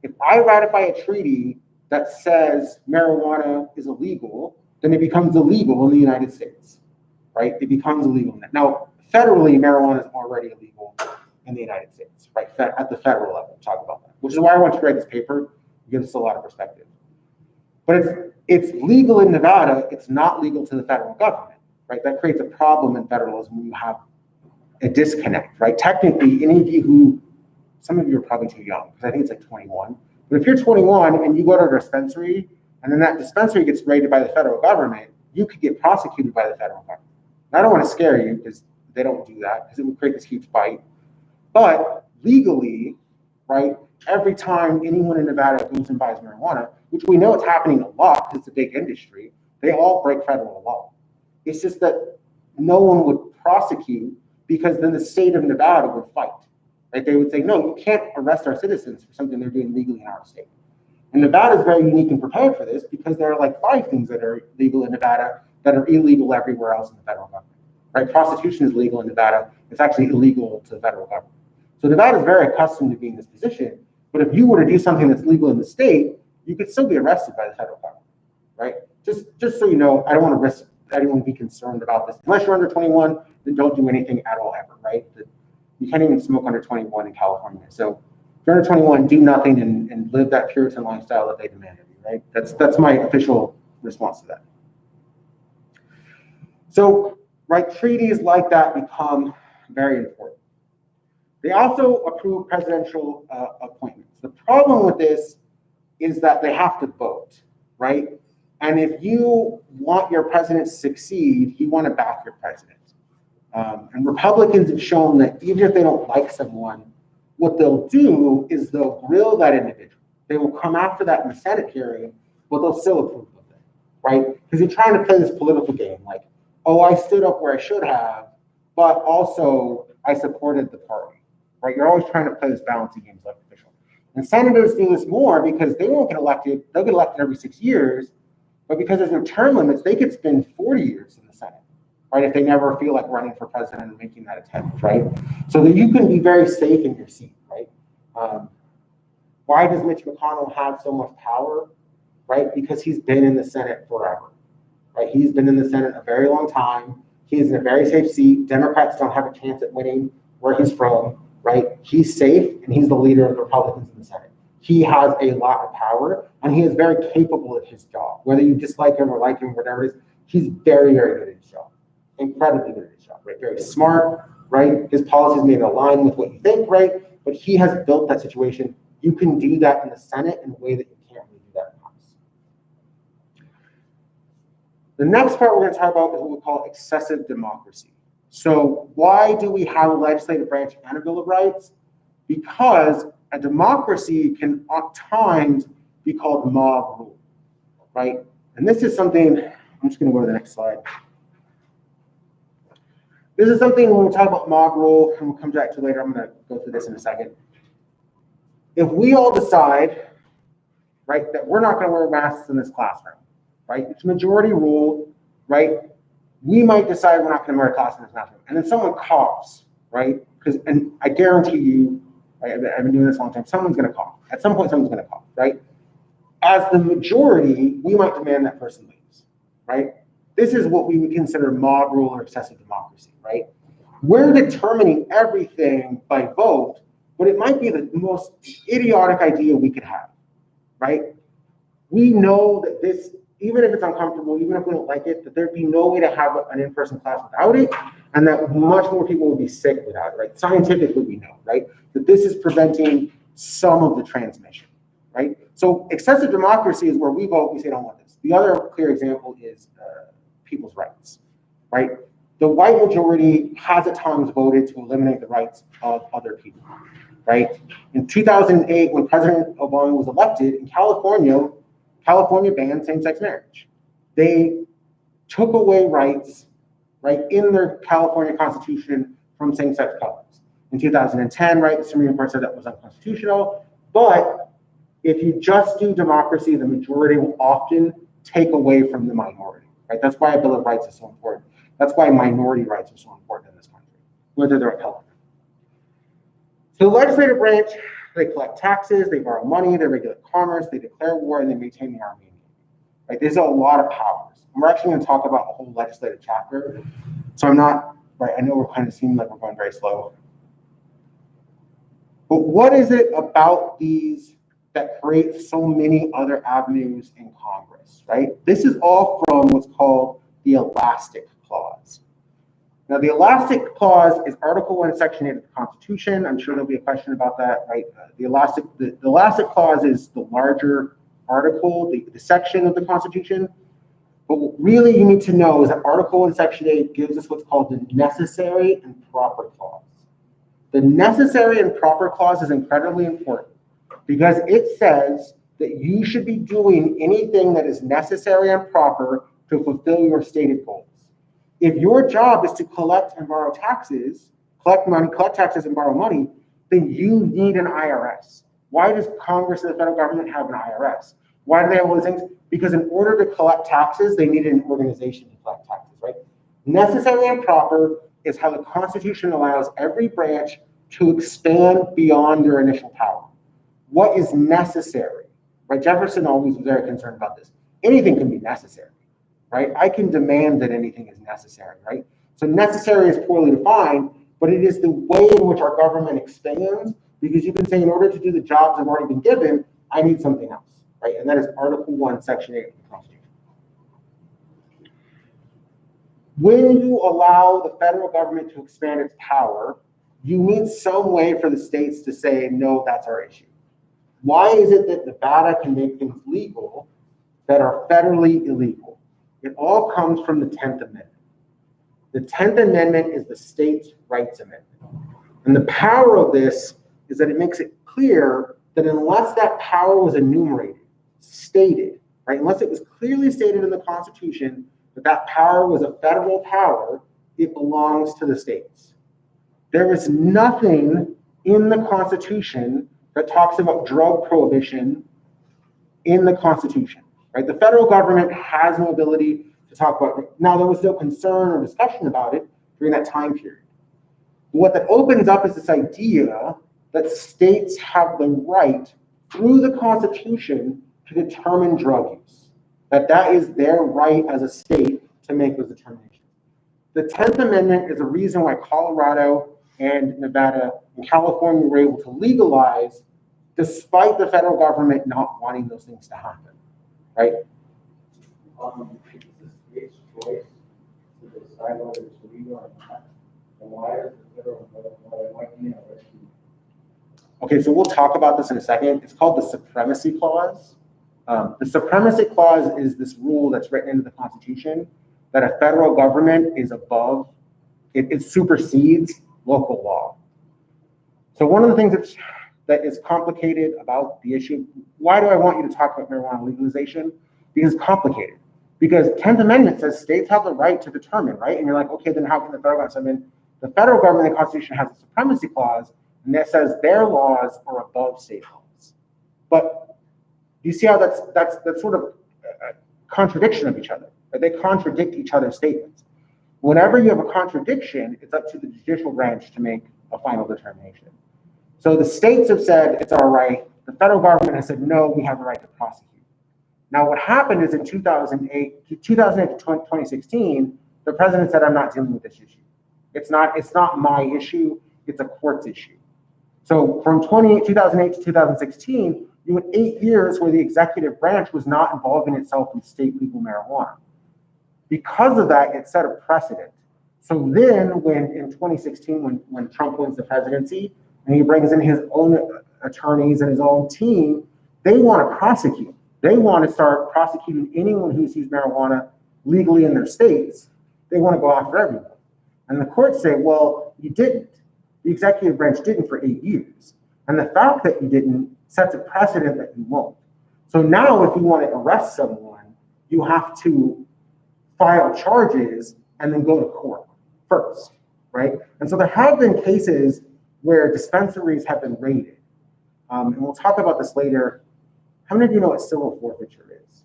If I ratify a treaty that says marijuana is illegal, then it becomes illegal in the United States, right? It becomes illegal. Now, federally, marijuana is already illegal in the United States, right? At the federal level, talk about that, which is why I want to write this paper. It gives us a lot of perspective. But it's legal in Nevada. It's not legal to the federal government, right? That creates a problem in federalism when you have a disconnect, right? Technically, any of you some of you are probably too young, because I think it's like 21. But if you're 21 and you go to a dispensary, and then that dispensary gets raided by the federal government, you could get prosecuted by the federal government. And I don't want to scare you, because they don't do that, because it would create this huge fight. But legally, right, every time anyone in Nevada goes and buys marijuana, which we know it's happening a lot because it's a big industry, they all break federal law. It's just that no one would prosecute, because then the state of Nevada would fight. Right? They would say, no, you can't arrest our citizens for something they're doing legally in our state. And Nevada is very unique and prepared for this because there are like 5 things that are legal in Nevada that are illegal everywhere else in the federal government, right? Prostitution is legal in Nevada. It's actually illegal to the federal government. So Nevada is very accustomed to being in this position. But if you were to do something that's legal in the state, you could still be arrested by the federal government, right? Just so you know, I don't want to risk anyone be concerned about this. Unless you're under 21, then don't do anything at all ever, right? You can't even smoke under 21 in California. So if you're under 21, do nothing and live that Puritan lifestyle that they demand of you, right? That's my official response to that. So, right, treaties like that become very important. They also approve presidential appointments. The problem with this is that they have to vote, right? And if you want your president to succeed, you want to back your president. And Republicans have shown that even if they don't like someone, what they'll do is they'll grill that individual. They will come after that in the Senate hearing, but they'll still approve of it, right? Because you're trying to play this political game, like, oh, I stood up where I should have, but also I supported the party, right? You're always trying to play this balancing game as elected official. And senators do this more because they won't get elected. They'll get elected every 6 years, but because there's no term limits, they could spend 40 years in the Senate, right? If they never feel like running for president and making that attempt, right? So that you can be very safe in your seat, right? Why does Mitch McConnell have so much power, right? Because he's been in the Senate forever, right? He's been in the Senate a very long time. He's in a very safe seat. Democrats don't have a chance at winning where he's from, right? He's safe, and he's the leader of the Republicans in the Senate. He has a lot of power, and he is very capable at his job. Whether you dislike him or like him, whatever it is, he's very, very good at his job. Incredibly good at his job, right? Very smart, right? His policies may align with what you think, right? But he has built that situation. You can do that in the Senate in a way that you can't really do that in the House. The next part we're going to talk about is what we call excessive democracy. So why do we have a legislative branch and a Bill of Rights? Because a democracy can at times be called mob rule, right? And this is something, I'm just going to go to the next slide. This is something when we talk about mob rule, and we'll come back to later, I'm going to go through this in a second. If we all decide, right, that we're not going to wear masks in this classroom, right? It's majority rule, right? We might decide we're not going to wear a class in this classroom, and then someone coughs, right? And I guarantee you, right, I've been doing this a long time, someone's going to cough. At some point, someone's going to cough, right? As the majority, we might demand that person leaves, right? This is what we would consider mob rule or excessive democracy, right? We're determining everything by vote, but it might be the most idiotic idea we could have, right? We know that this, even if it's uncomfortable, even if we don't like it, that there'd be no way to have an in-person class without it, and that much more people would be sick without it, right? Scientifically, we know, right? That this is preventing some of the transmission, right? So excessive democracy is where we vote, we say, don't want this. The other clear example is people's rights, right? The white majority has at times voted to eliminate the rights of other people, right? In 2008, when President Obama was elected, in California banned same-sex marriage. They took away rights, right, in their California Constitution from same-sex couples. In 2010, right, the Supreme Court said that was unconstitutional, but if you just do democracy, the majority will often take away from the minority, right? That's why a Bill of Rights is so important. That's why minority rights are so important in this country, whether they're a color. So the legislative branch, they collect taxes, they borrow money, they regulate commerce, they declare war, and they maintain the army. Right? There's a lot of powers. And we're actually going to talk about a whole legislative chapter. So I'm not, right, I know we're kind of seeming like we're going very slow. But what is it about these that create so many other avenues in Congress, right? This is all from what's called the Elastic Clause. Now, the Elastic Clause is Article 1, Section 8 of the Constitution. I'm sure there'll be a question about that, right? The Elastic Clause is the larger article, the section of the Constitution. But what really you need to know is that Article 1, Section 8 gives us what's called the Necessary and Proper Clause. The Necessary and Proper Clause is incredibly important because it says that you should be doing anything that is necessary and proper to fulfill your stated goals. If your job is to collect and borrow taxes, collect taxes and borrow money, then you need an IRS. Why does Congress and the federal government have an IRS? Why do they have all these things? Because in order to collect taxes, they needed an organization to collect taxes, right? Necessary and proper is how the Constitution allows every branch to expand beyond their initial power. What is necessary, right? Jefferson always was very concerned about this. Anything can be necessary, right? I can demand that anything is necessary, right? So necessary is poorly defined, but it is the way in which our government expands, because you can say in order to do the jobs I've already been given, I need something else, right? And that is Article 1, Section 8 of the Constitution. When you allow the federal government to expand its power, you need some way for the states to say, no, that's our issue. Why is it that Nevada can make things legal that are federally illegal? It all comes from the 10th Amendment. The 10th Amendment is the states' rights amendment. And the power of this is that it makes it clear that unless that power was enumerated, stated, right, unless it was clearly stated in the Constitution that that power was a federal power, it belongs to the states. There is nothing in the Constitution that talks about drug prohibition in the Constitution, right? The federal government has no ability to talk about it. Now, there was no concern or discussion about it during that time period. What that opens up is this idea that states have the right through the Constitution to determine drug use, that is their right as a state to make those determinations. The 10th Amendment is the reason why Colorado and Nevada and California were able to legalize despite the federal government not wanting those things to happen, right? It's the state's choice to decide whether it's legal or not. And why is the federal government, why can't it rescue? Okay, so we'll talk about this in a second. It's called the Supremacy Clause. The Supremacy Clause is this rule that's written into the Constitution that a federal government is above, it supersedes local law. So one of the things that is complicated about the issue, why do I want you to talk about marijuana legalization? Because it's complicated. Because 10th Amendment says states have the right to determine, right? And you're like, okay, then how can the federal government? So, I mean, the federal government, the Constitution has a Supremacy Clause, and that says their laws are above state laws. But you see how that's sort of a contradiction of each other, right? They contradict each other's statements. Whenever you have a contradiction, it's up to the judicial branch to make a final determination. So the states have said it's our right. The federal government has said, no, we have the right to prosecute. Now, what happened is in 2008 to 2016, the president said, I'm not dealing with this issue. It's not my issue. It's a court's issue. So from 2008 to 2016, you had 8 years where the executive branch was not involving itself in state legal marijuana. Because of that, it set a precedent. So then when in 2016, when Trump wins the presidency, and he brings in his own attorneys and his own team, they want to prosecute. They want to start prosecuting anyone who sees marijuana legally in their states. They want to go after everyone. And the courts say, well, you didn't. The executive branch didn't for 8 years. And the fact that you didn't sets a precedent that you won't. So now if you want to arrest someone, you have to file charges and then go to court first, right? And so there have been cases where dispensaries have been raided. And we'll talk about this later. How many of you know what civil forfeiture is?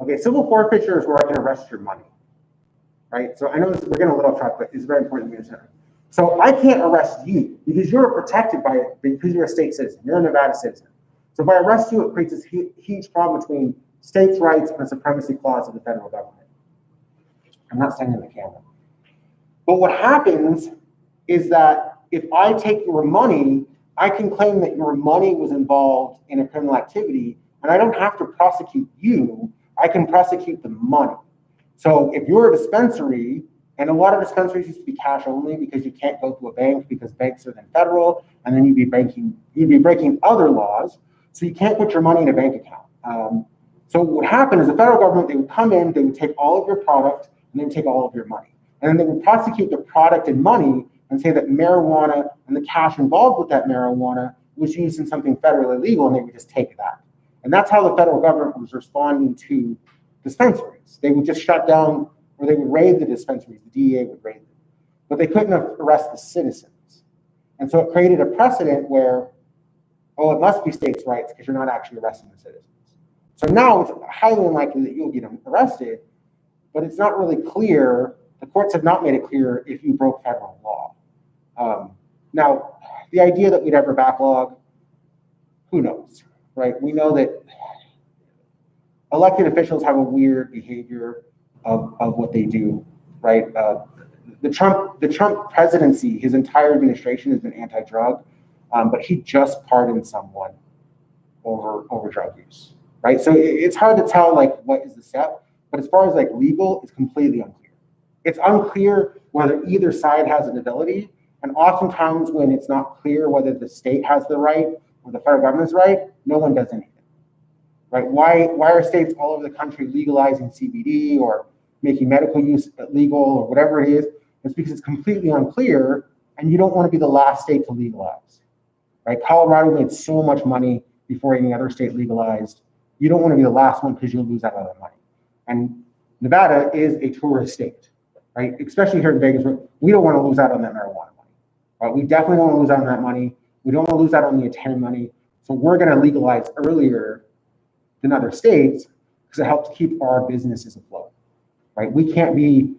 Okay, civil forfeiture is where I can arrest your money, right? So I know we're getting a little off track, but it's very important to understand. So I can't arrest you because you're protected by it because you're a state citizen. You're a Nevada citizen. So if I arrest you, it creates this huge problem between states' rights and the Supremacy Clause of the federal government. I'm not saying in the camera. But what happens is that if I take your money, I can claim that your money was involved in a criminal activity, and I don't have to prosecute you. I can prosecute the money. So if you're a dispensary, and a lot of dispensaries used to be cash only because you can't go to a bank because banks are then federal, and then you'd be breaking other laws. So you can't put your money in a bank account. So what would happen is the federal government, they would come in, they would take all of your product, and then take all of your money. And then they would prosecute the product and money and say that marijuana and the cash involved with that marijuana was used in something federally illegal, and they would just take that. And that's how the federal government was responding to dispensaries. They would just shut down, or they would raid the dispensaries. The DEA would raid them. But they couldn't arrest the citizens. And so it created a precedent where Oh, it must be states' rights because you're not actually arresting the citizens. So now it's highly unlikely that you'll get arrested, but it's not really clear. The courts have not made it clear if you broke federal law. Now, the idea that we'd ever backlog, who knows, right? We know that elected officials have a weird behavior of what they do, right? The Trump presidency, his entire administration has been anti-drug, but he just pardoned someone over drug use, right? So it's hard to tell like what is the step, but as far as like legal, it's completely unclear. It's unclear whether either side has an ability, and oftentimes when it's not clear whether the state has the right or the federal government's right, no one does anything, right? Why are states all over the country legalizing CBD or making medical use legal or whatever it is? It's because it's completely unclear, and you don't want to be the last state to legalize, right? Colorado made so much money before any other state legalized. You don't want to be the last one because you'll lose out on that money. And Nevada is a tourist state, right? Especially here in Vegas, we don't want to lose out on that marijuana money, right? We definitely don't want to lose out on that money. We don't want to lose out on the attend money. So we're going to legalize earlier than other states because it helps keep our businesses afloat, right? We can't be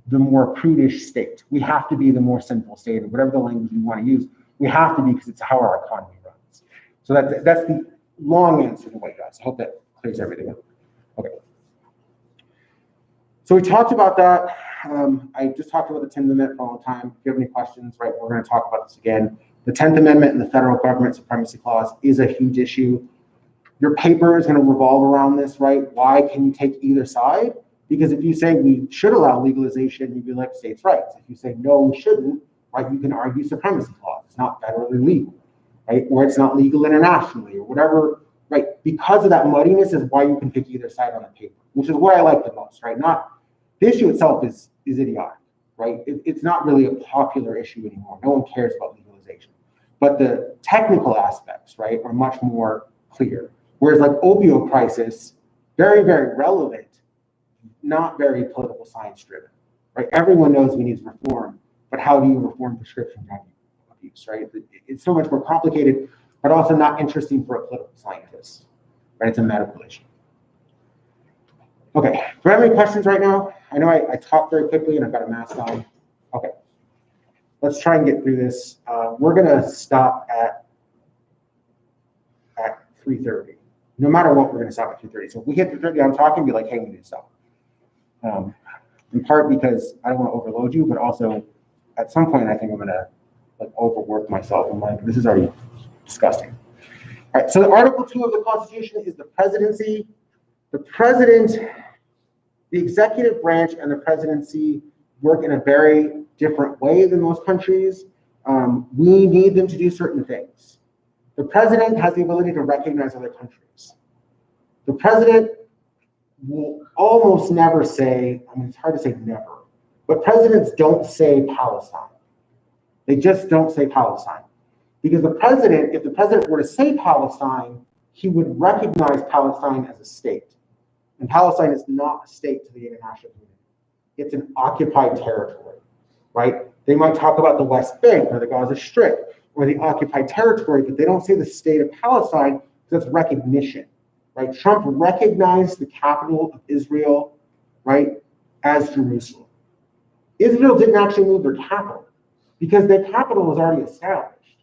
the more prudish state. We have to be the more sinful state, or whatever the language you want to use. We have to be because it's how our economy runs. So that's the long answer to what, guys. I hope that clears everything up. Okay. So we talked about that. I just talked about the 10th Amendment for a long time. If you have any questions, right, we're going to talk about this again. The 10th Amendment and the federal government supremacy clause is a huge issue. Your paper is going to revolve around this, right? Why can you take either side? Because if you say we should allow legalization, you'd be like states' rights. If you say no, we shouldn't, right, you can argue supremacy clause. It's not federally legal, right? Or it's not legal internationally or whatever, right? Because of that muddiness is why you can pick either side on the paper, which is what I like the most, right? Not the issue itself is idiotic, right? It's not really a popular issue anymore. No one cares about legalization. But the technical aspects, right, are much more clear. Whereas like opioid crisis, very, very relevant, not very political science driven, right? Everyone knows we need reform, but how do you reform prescription drug abuse, right? It's so much more complicated, but also not interesting for a political scientist, right? It's a medical issue. Okay, do I have any questions right now? I know I talked very quickly and I've got a mask on. Okay, let's try and get through this. We're gonna stop at 3:30. No matter what, we're gonna stop at 2:30. So if we hit 3:30, I'm talking, be like, hey, we need to stop. In part because I don't want to overload you, but also at some point I think I'm gonna like overwork myself. I'm like, this is already disgusting. All right, so the Article 2 of the Constitution is the presidency. The president, the executive branch and the presidency work in a very different way than most countries. We need them to do certain things. The president has the ability to recognize other countries. The president will almost never say, I mean, it's hard to say never, but presidents don't say Palestine. They just don't say Palestine. Because the president, if the president were to say Palestine, he would recognize Palestine as a state. And Palestine is not a state to the international community. It's an occupied territory, right? They might talk about the West Bank or the Gaza Strip or the occupied territory, but they don't say the state of Palestine because that's recognition, right? Trump recognized the capital of Israel, right, as Jerusalem. Israel didn't actually move their capital because their capital was already established.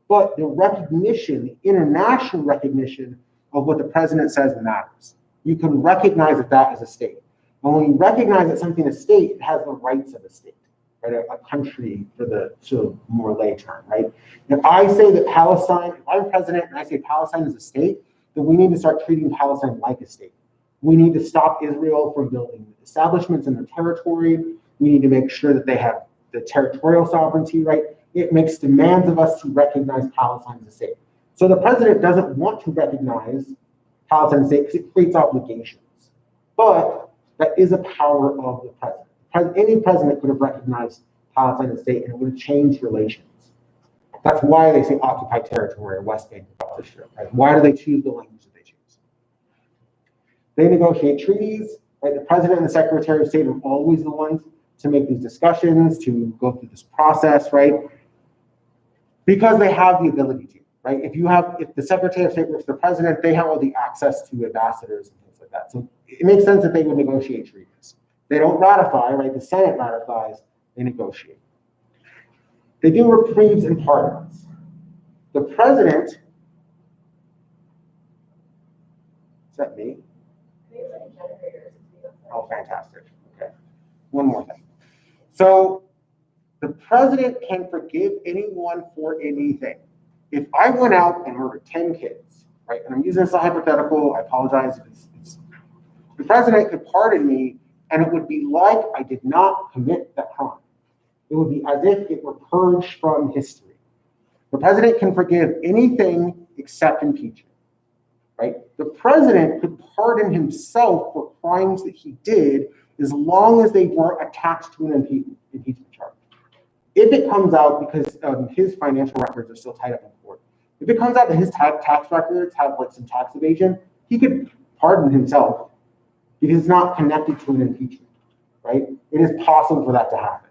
But the recognition, the international recognition of what the president says matters. You can recognize that as a state. And when you recognize that something is a state, it has the rights of a state, right? A country for the sort of more lay term, right? If I say that Palestine, if I'm president and I say Palestine is a state, then we need to start treating Palestine like a state. We need to stop Israel from building establishments in their territory. We need to make sure that they have the territorial sovereignty, right? It makes demands of us to recognize Palestine as a state. So the president doesn't want to recognize Palestine as a state because it creates obligations. But that is a power of the president. Any president could have recognized Palestine as a state and it would have changed relations. That's why they say occupied territory or West Bank or Gaza Strip, right? Why do they choose the language that they choose? They negotiate treaties, right? The president and the secretary of state are always the ones to make these discussions, to go through this process, right? Because they have the ability to, right? If the Secretary of State works for the president, they have all the access to ambassadors and things like that. So it makes sense that they would negotiate treaties. They don't ratify, right? The Senate ratifies, they negotiate. They do reprieves and pardons. The president, is that me? Oh, fantastic. Okay. One more thing. So the president can forgive anyone for anything. If I went out and murdered 10 kids, right, and I'm using this as a hypothetical, I apologize. The president could pardon me, and it would be like I did not commit that crime. It would be as if it were purged from history. The president can forgive anything except impeachment, right? The president could pardon himself for crimes that he did as long as they weren't attached to an impeachment charge. If it comes out, because his financial records are still tied up in court, if it comes out that his tax records have like some tax evasion, he could pardon himself because it's not connected to an impeachment, right? It is possible for that to happen.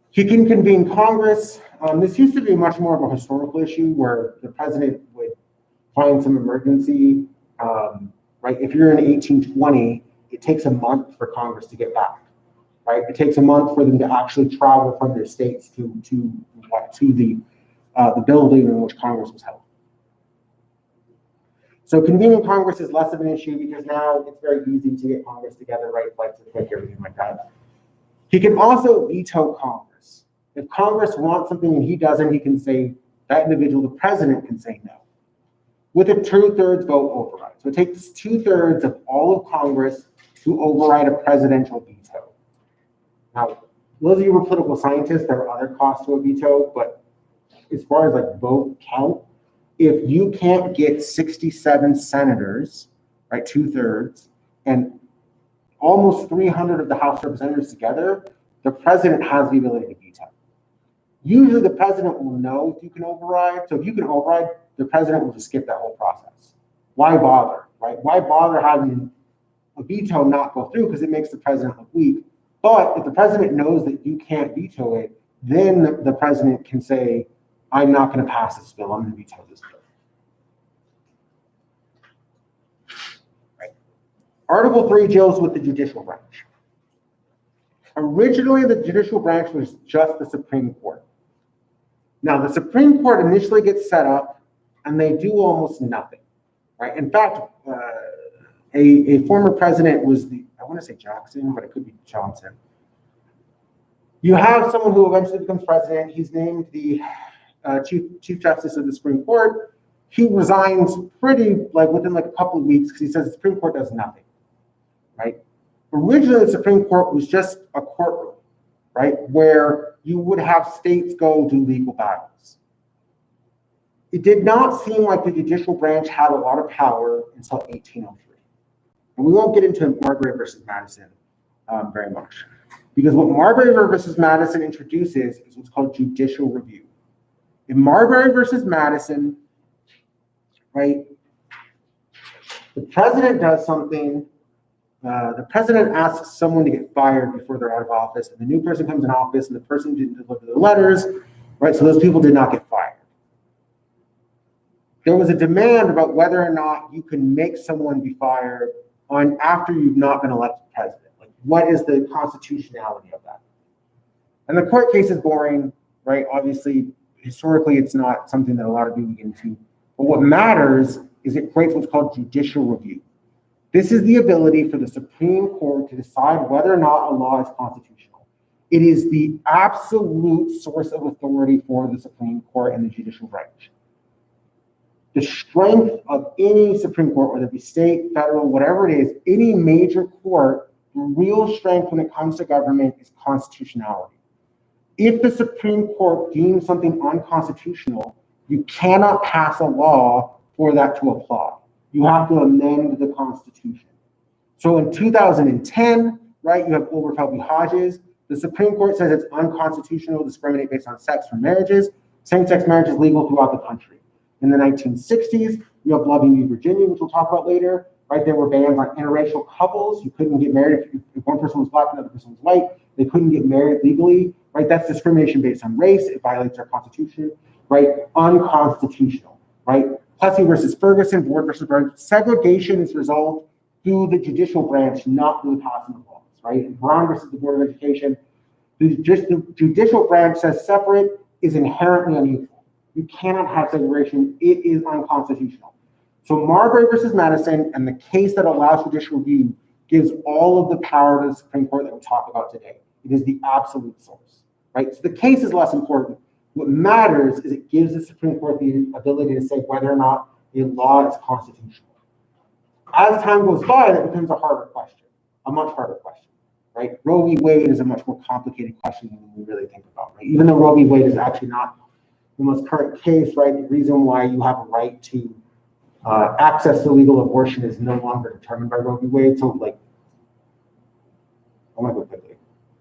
He can convene Congress. This used to be much more of a historical issue where the president would find some emergency, right? If you're in 1820, it takes a month for Congress to get back, right? It takes a month for them to actually travel from their states to the building in which Congress was held. So convening Congress is less of an issue because now it's very easy to get Congress together, right? Flights are quick, everything like that. He can also veto Congress. If Congress wants something and he doesn't, he can say, that individual, the president can say no. With a 2/3 vote override. So it takes 2/3 of all of Congress to override a presidential veto. Now, those of you who are political scientists, there are other costs to a veto, but as far as like vote count, if you can't get 67 senators, right, 2/3, and almost 300 of the House representatives together, the president has the ability to veto. Usually the president will know if you can override. So if you can override, the president will just skip that whole process. Why bother, right? Why bother having a veto not go through? Because it makes the president look weak. But if the president knows that you can't veto it, then the president can say, I'm not going to pass this bill. I'm going to veto this bill. Right. Article 3 deals with the judicial branch. Originally, the judicial branch was just the Supreme Court. Now, the Supreme Court initially gets set up, and they do almost nothing. Right. In fact, a former president was I want to say Jackson, but it could be Johnson. You have someone who eventually becomes president. He's named the Chief Justice of the Supreme Court. He resigns within a couple of weeks because he says the Supreme Court does nothing, right? Originally, the Supreme Court was just a courtroom, right, where you would have states go do legal battles. It did not seem like the judicial branch had a lot of power until 1803. And we won't get into Marbury versus Madison very much, because what Marbury versus Madison introduces is what's called judicial review. In Marbury versus Madison, right, the president does something, the president asks someone to get fired before they're out of office, and the new person comes in office, and the person didn't deliver the letters, right, so those people did not get fired. There was a demand about whether or not you can make someone be fired after you've not been elected president. Like, what is the constitutionality of that? And the court case is boring, right? Obviously, historically, it's not something that a lot of people get into. But what matters is it creates what's called judicial review. This is the ability for the Supreme Court to decide whether or not a law is constitutional. It is the absolute source of authority for the Supreme Court and the judicial branch. The strength of any Supreme Court, whether it be state, federal, whatever it is, any major court, the real strength when it comes to government is constitutionality. If the Supreme Court deems something unconstitutional, you cannot pass a law for that to apply. You have to amend the Constitution. So in 2010, right, you have Obergefell v. Hodges. The Supreme Court says it's unconstitutional to discriminate based on sex for marriages. Same-sex marriage is legal throughout the country. In the 1960s, you have Loving v. Virginia, which we'll talk about later, right? There were bans on interracial couples. You couldn't get married if one person was black and the other person was white. They couldn't get married legally, right? That's discrimination based on race. It violates our Constitution. right? Unconstitutional, right? Plessy versus Ferguson, Board versus Burns, segregation is resolved through the judicial branch, not through the passing of laws, right? Brown versus the Board of Education, the judicial branch says separate is inherently unequal. You cannot have segregation, it is unconstitutional. So Marbury versus Madison and the case that allows judicial review gives all of the power to the Supreme Court that we talk about today. It is the absolute source, right? So the case is less important. What matters is it gives the Supreme Court the ability to say whether or not a law is constitutional. As time goes by, that becomes a harder question, a much harder question, right? Roe v. Wade is a much more complicated question than we really think about, right? Even though Roe v. Wade is actually not the most current case, right? The reason why you have a right to access to legal abortion is no longer determined by Roe v. Wade. So, like, I want to go quickly.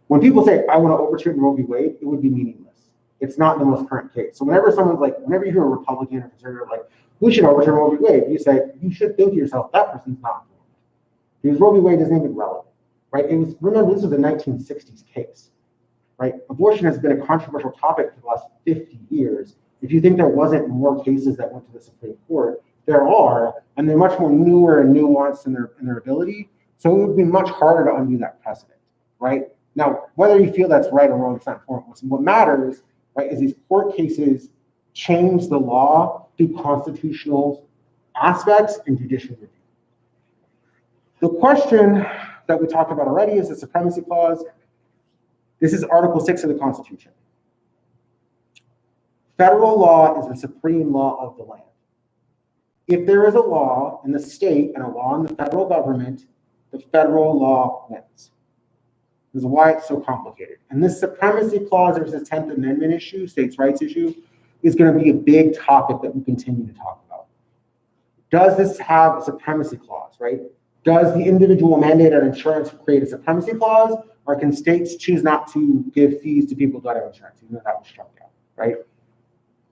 When people say, I want to overturn Roe v. Wade, it would be meaningless. It's not the most current case. So whenever someone's like, whenever you hear a Republican or conservative like, we should overturn Roe v. Wade, you say, you should think to yourself, that person's not informed. Because Roe v. Wade isn't even relevant, right? It was, remember, this was a 1960s case, right? Abortion has been a controversial topic for the last 50 years. If you think there wasn't more cases that went to the Supreme Court, there are, and they're much more newer and nuanced in their ability. So it would be much harder to undo that precedent, right? Now, whether you feel that's right or wrong, it's not important. What matters, right, is these court cases change the law through constitutional aspects and judicial review. The question that we talked about already is the Supremacy Clause. This is Article 6 of the Constitution. Federal law is the supreme law of the land. If there is a law in the state and a law in the federal government, the federal law wins. This is why it's so complicated. And this Supremacy Clause versus 10th Amendment issue, states' rights issue, is going to be a big topic that we continue to talk about. Does this have a Supremacy Clause, right? Does the individual mandate on insurance create a Supremacy Clause, or can states choose not to give fees to people who don't have insurance, even though that was struck down, right?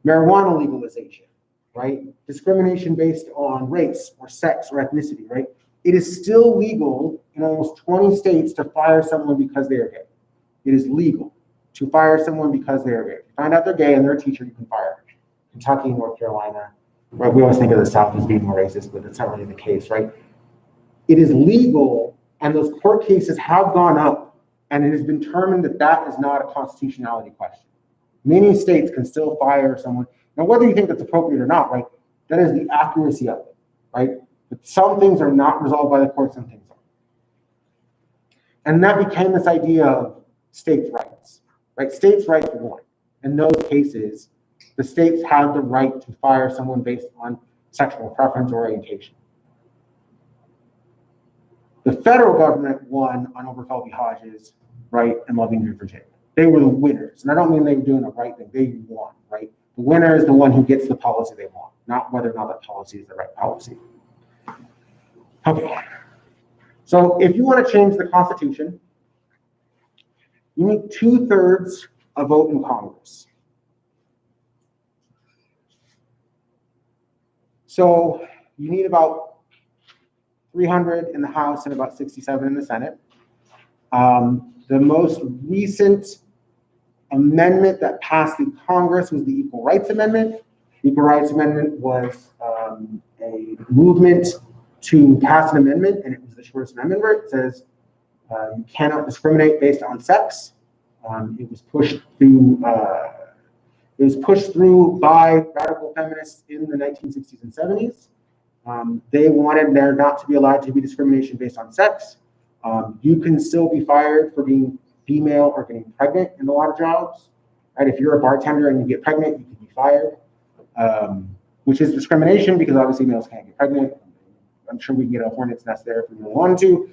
Marijuana legalization, right? Discrimination based on race or sex or ethnicity, right? It is still legal in almost 20 states to fire someone because they are gay. It is legal to fire someone because they are gay. If you find out they're gay and they're a teacher, you can fire them. Kentucky, North Carolina, right? We always think of the South as being more racist, but that's not really the case, right? It is legal, and those court cases have gone up, and it has been determined that that is not a constitutionality question. Many states can still fire someone. Now, whether you think that's appropriate or not, right, that is the accuracy of it, right? But some things are not resolved by the court, some things are. And that became this idea of states' rights, right? States' rights were won. In those cases, the states had the right to fire someone based on sexual preference or orientation. The federal government won on Obergefell v. Hodges, right, and Loving v. Virginia. They were the winners. And I don't mean they were doing the right thing. They won, right? The winner is the one who gets the policy they want, not whether or not that policy is the right policy. Okay. So if you want to change the Constitution, you need 2/3 a vote in Congress. So you need about 300 in the House and about 67 in the Senate. The most recent amendment that passed through Congress was the Equal Rights Amendment. The Equal Rights Amendment was a movement to pass an amendment, and it was the shortest amendment where it says you cannot discriminate based on sex. It was pushed through. It was pushed through by radical feminists in the 1960s and 70s. They wanted there not to be allowed to be discrimination based on sex. You can still be fired for being female or getting pregnant in a lot of jobs. Right? If you're a bartender and you get pregnant, you can be fired, which is discrimination because obviously males can't get pregnant. I'm sure we can get a hornet's nest there if we really wanted to.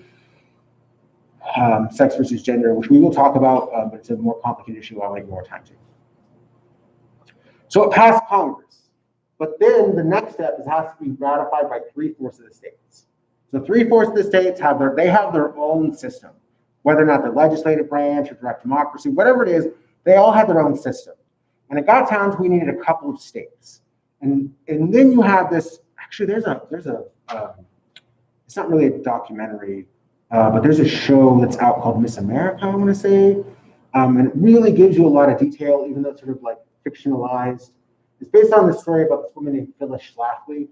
Sex versus gender, which we will talk about, but it's a more complicated issue I'll make more time to. So it passed Congress, but then the next step is it has to be ratified by 3/4 of the states. So 3/4 of the states have their own system, whether or not the legislative branch or direct democracy, whatever it is, they all have their own system. And it got down to we needed a couple of states, and then you have this. Actually, there's a it's not really a documentary, but there's a show that's out called Miss America, I want to say, and it really gives you a lot of detail, even though it's sort of like fictionalized. It's based on the story about this woman named Phyllis Schlafly.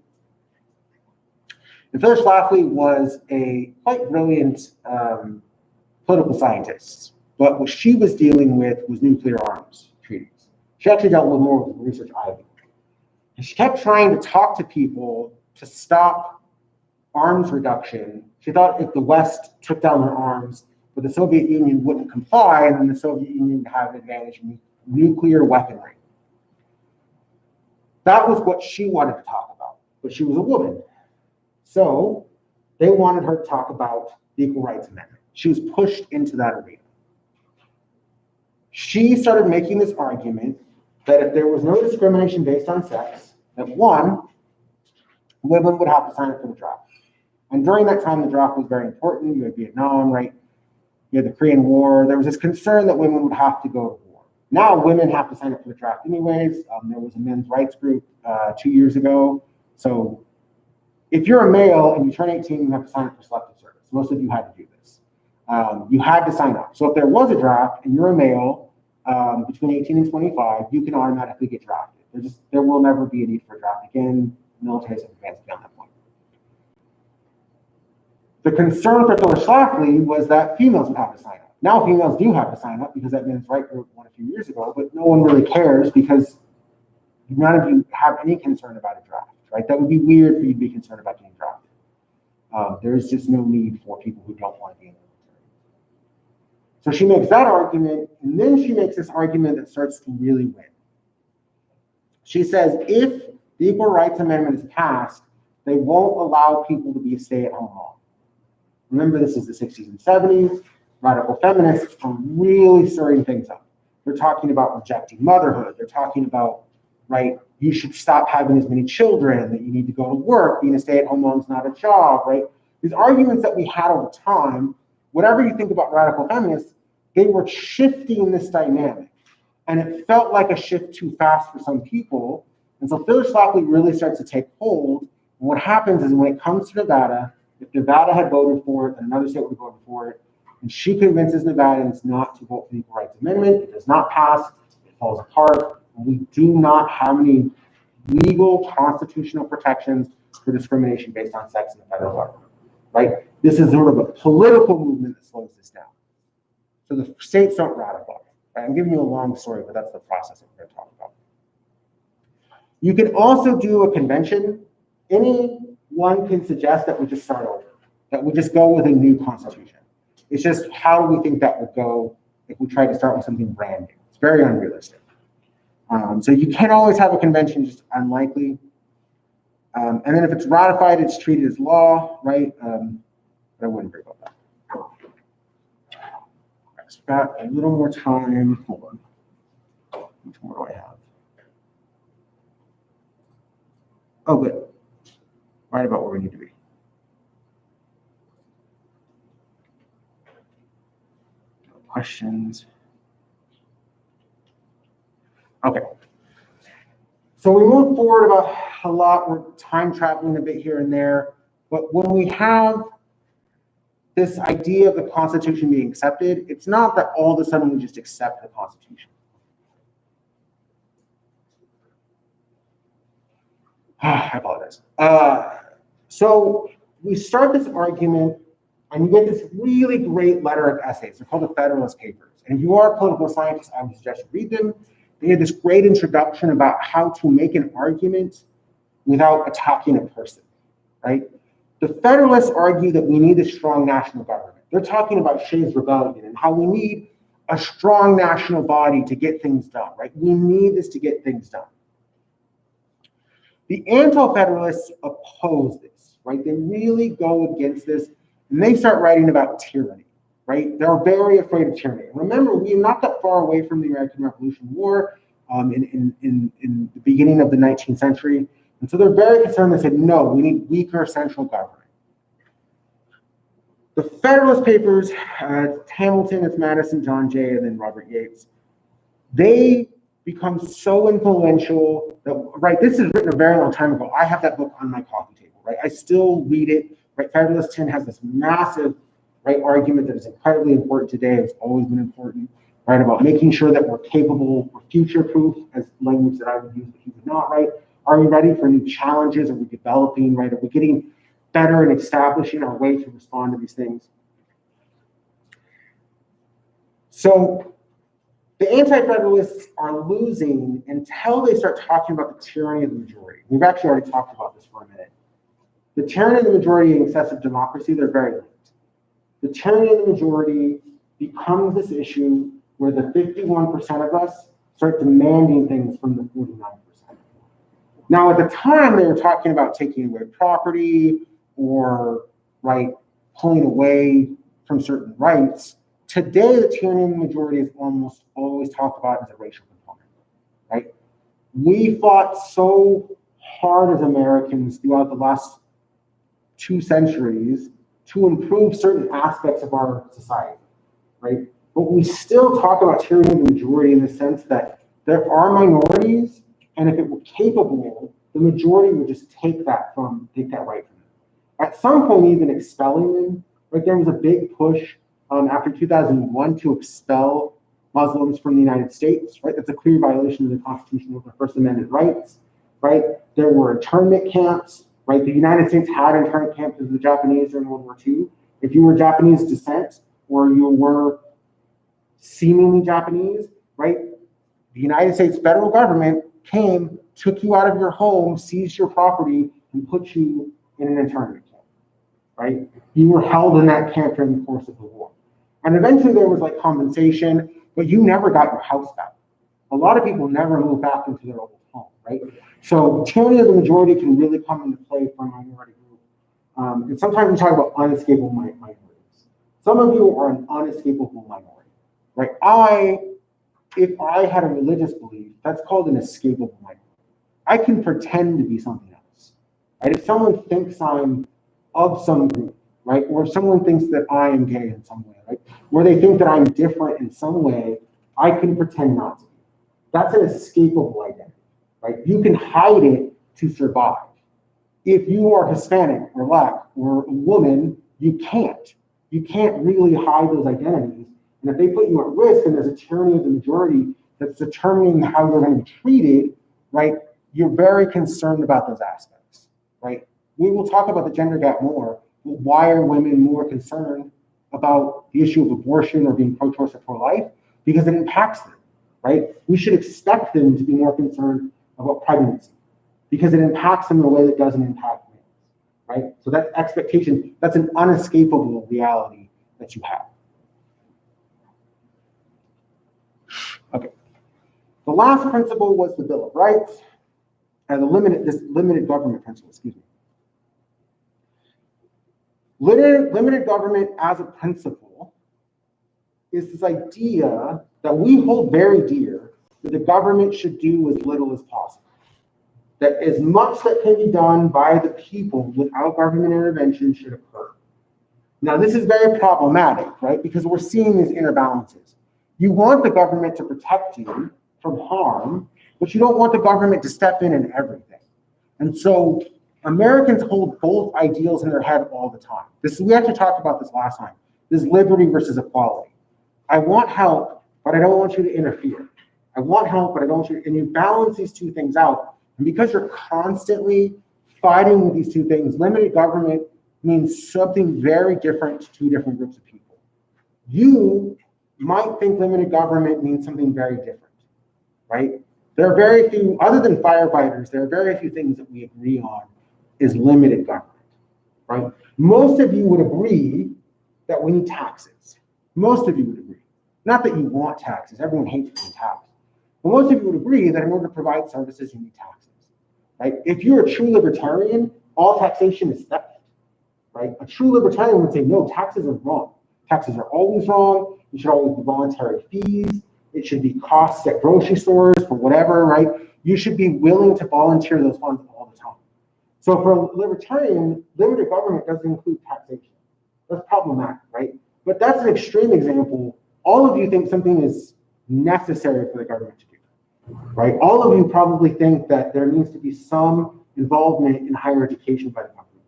And Phyllis Schlafly was a quite brilliant political scientist, but what she was dealing with was nuclear arms treaties. She actually dealt with more with Research Ivy. And she kept trying to talk to people to stop arms reduction. She thought if the West took down their arms, but the Soviet Union wouldn't comply, and then the Soviet Union would have an advantage in nuclear weaponry. That was what she wanted to talk about, but she was a woman. So they wanted her to talk about the Equal Rights Amendment. She was pushed into that arena. She started making this argument that if there was no discrimination based on sex, that one, women would have to sign up for the draft. And during that time, the draft was very important. You had Vietnam, right? You had the Korean War. There was this concern that women would have to go to war. Now women have to sign up for the draft anyways. There was a men's rights group 2 years ago. So if you're a male and you turn 18, you have to sign up for selective service. Most of you had to do this. You had to sign up. So if there was a draft and you're a male between 18 and 25, you can automatically get drafted. There will never be a need for a draft again. Militaries have advanced beyond that point. The concern for Phyllis Schlafly was that females would have to sign up. Now females do have to sign up because that men's rights group won a few years ago, but no one really cares because none of you have any concern about a draft, right? That would be weird for you to be concerned about getting drafted. There is just no need for people who don't want to be in the military. So she makes that argument, and then she makes this argument that starts to really win. She says if the Equal Rights Amendment is passed, they won't allow people to be a stay-at-home mom. Remember, this is the 60s and 70s. Radical feminists are really stirring things up. They're talking about rejecting motherhood. They're talking about, right, you should stop having as many children, that you need to go to work, being a stay-at-home mom is not a job, right? These arguments that we had over time, whatever you think about radical feminists, they were shifting this dynamic. And it felt like a shift too fast for some people. And so Phyllis Schlafly really starts to take hold. And what happens is when it comes to Nevada, if Nevada had voted for it, and another state would have voted for it, and she convinces Nevadans not to vote for the Equal Rights Amendment, it does not pass, it falls apart. And we do not have any legal constitutional protections for discrimination based on sex in the federal government, right? This is sort of a political movement that slows this down. So the states don't ratify. Right? I'm giving you a long story, but that's the process that we're going to talk about. You can also do a convention. Anyone can suggest that we just start over, that we just go with a new constitution. It's just how do we think that would go if we try to start with something brand new? It's very unrealistic. So you can always have a convention, just unlikely. And then if it's ratified, it's treated as law, right? But I wouldn't worry about that. So got a little more time. Hold on. How much more do I have? Oh, good. Right about where we need to be. No questions. Okay. So we move forward about a lot. We're time traveling a bit here and there. But when we have this idea of the Constitution being accepted, it's not that all of a sudden we just accept the Constitution. I apologize. So we start this argument, and you get this really great letter of essays. They're called the Federalist Papers. And if you are a political scientist, I would suggest you read them. They have this great introduction about how to make an argument without attacking a person, right? The Federalists argue that we need a strong national government. They're talking about Shays' Rebellion and how we need a strong national body to get things done, right? We need this to get things done. The anti-federalists oppose this, right? They really go against this, and they start writing about tyranny, right? They're very afraid of tyranny. Remember, we are not that far away from the American Revolution War in the beginning of the 19th century. And so they're very concerned. They said, no, we need weaker central government. The Federalist Papers, it's Hamilton, it's Madison, John Jay, and then Robert Yates. They become so influential that, right, this is written a very long time ago. I have that book on my coffee table, right? I still read it, right? Federalist 10 has this massive, right, argument that is incredibly important today. It's always been important, right? About making sure that we're capable, we're future-proof, as language that I would use, but he would not, right? Are we ready for new challenges? Are we developing, right? Are we getting better and establishing our way to respond to these things? So the anti-federalists are losing until they start talking about the tyranny of the majority. We've actually already talked about this for a minute. The tyranny of the majority and excessive democracy, they're very linked. The tyranny of the majority becomes this issue where the 51% of us start demanding things from the 49%. Now, at the time, they were talking about taking away property or, right, pulling away from certain rights. Today, the tyranny of the majority is almost always talked about as a racial component, right? We fought so hard as Americans throughout the last 2 centuries to improve certain aspects of our society, right? But we still talk about tyranny of the majority in the sense that there are minorities, and if it were capable, the majority would just take that right from them. At some point, even expelling them, like there was a big push after 2001 to expel Muslims from the United States, right? That's a clear violation of the Constitution of the First Amendment rights, right? There were internment camps, right? The United States had internment camps of the Japanese during World War II. If you were Japanese descent or you were seemingly Japanese, right? The United States federal government came, took you out of your home, seized your property, and put you in an internment camp, right? You were held in that camp during the course of the war. And eventually there was like compensation, but you never got your house back. A lot of people never moved back into their old home, right? So tyranny of the majority can really come into play for a minority group. And sometimes we talk about unescapable minorities. Some of you are an unescapable minority, right? If I had a religious belief, that's called an escapable minority. I can pretend to be something else, right? If someone thinks I'm of some group, right? Or if someone thinks that I am gay in some way, right? Or they think that I'm different in some way, I can pretend not to be. That's an escapable identity, right? You can hide it to survive. If you are Hispanic or Black or a woman, you can't. You can't really hide those identities. And if they put you at risk and there's a tyranny of the majority that's determining how you're going to be treated, right? You're very concerned about those aspects, right? We will talk about the gender gap more. But why are women more concerned about the issue of abortion or being pro-choice or pro-life? Because it impacts them, right? We should expect them to be more concerned about pregnancy because it impacts them in a way that doesn't impact males, right? So that expectation, that's an unescapable reality that you have. Okay. The last principle was the Bill of Rights and this limited government principle, excuse me. Limited government as a principle is this idea that we hold very dear that the government should do as little as possible. That as much that can be done by the people without government intervention should occur. Now, this is very problematic, right? Because we're seeing these inner balances. You want the government to protect you from harm, but you don't want the government to step in everything. And so Americans hold both ideals in their head all the time. We actually talked about this last time. This liberty versus equality. I want help, but I don't want you to interfere. I want help, but I don't want you to, and you balance these two things out. And because you're constantly fighting with these two things, limited government means something very different to two different groups of people. You might think limited government means something very different, right? There are very few, other than firefighters, there are very few things that we agree on is limited government, right? Most of you would agree that we need taxes. Most of you would agree. Not that you want taxes, everyone hates being taxed. But most of you would agree that in order to provide services, you need taxes, right? If you're a true libertarian, all taxation is theft, right? A true libertarian would say, no, taxes are wrong. Taxes are always wrong. It should always be voluntary fees. It should be costs at grocery stores for whatever, right? You should be willing to volunteer those funds all the time. So for a libertarian, limited government doesn't include taxation. That's problematic, right? But that's an extreme example. All of you think something is necessary for the government to do, right? All of you probably think that there needs to be some involvement in higher education by the government,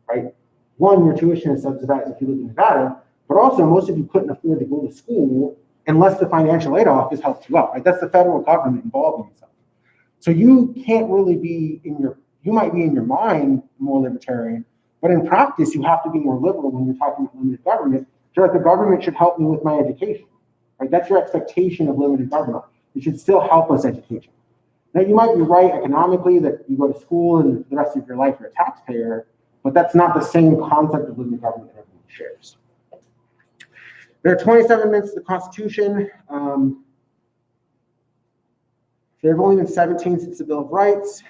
right? One, your tuition is subsidized if you live in Nevada, but also most of you couldn't afford to go to school unless the financial aid office helps you out, right? That's the federal government involved in something. So you can't really be you might be in your mind more libertarian, but in practice, you have to be more liberal when you're talking about limited government. You're like, the government should help me with my education, right? That's your expectation of limited government. It should still help us education. Now, you might be right economically that you go to school and the rest of your life you're a taxpayer, but that's not the same concept of limited government that everyone shares. There are 27 amendments to the Constitution. There have only been 17 since the Bill of Rights.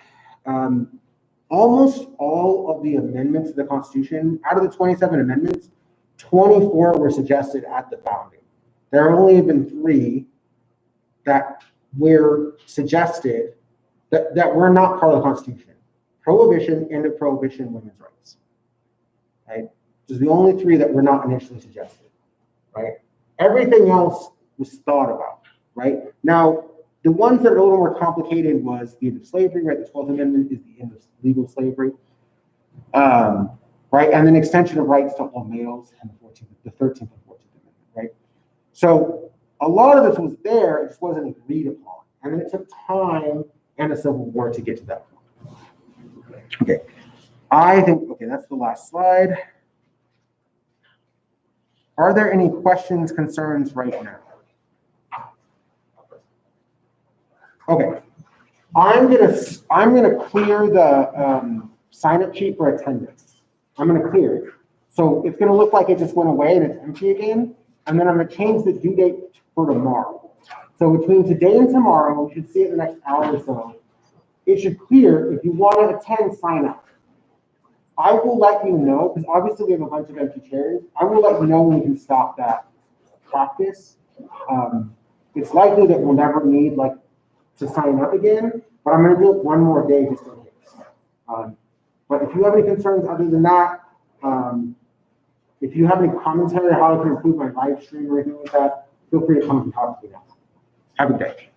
Almost all of the amendments to the Constitution, out of the 27 amendments, 24 were suggested at the founding. There have only been 3 that were suggested that were not part of the Constitution: prohibition, end of prohibition, women's rights. Right? Those are the only 3 that were not initially suggested. Right? Everything else was thought about. Right? Now, the ones that are a little more complicated was the end of slavery. Right? The 12th Amendment is the end of legal slavery. Right? And then extension of rights to all males, and the 13th and 14th Amendment. Right? So a lot of this was there, it just wasn't agreed upon. And then it took time and a civil war to get to that point. Okay, that's the last slide. Are there any questions, concerns right now? Okay, I'm gonna clear the sign-up sheet for attendance. I'm gonna clear it. So it's gonna look like it just went away and it's empty again. And then I'm gonna change the due date for tomorrow. So between today and tomorrow, we should see it in the next hour or so. It should clear. If you want to attend, sign up. I will let you know, because obviously we have a bunch of empty chairs. I will let you know when we can stop that practice. It's likely that we'll never need to sign up again, but I'm gonna do it one more day just in case. But if you have any concerns other than that, if you have any commentary on how I can improve my live stream or anything like that, feel free to come and talk to me now. Have a good day.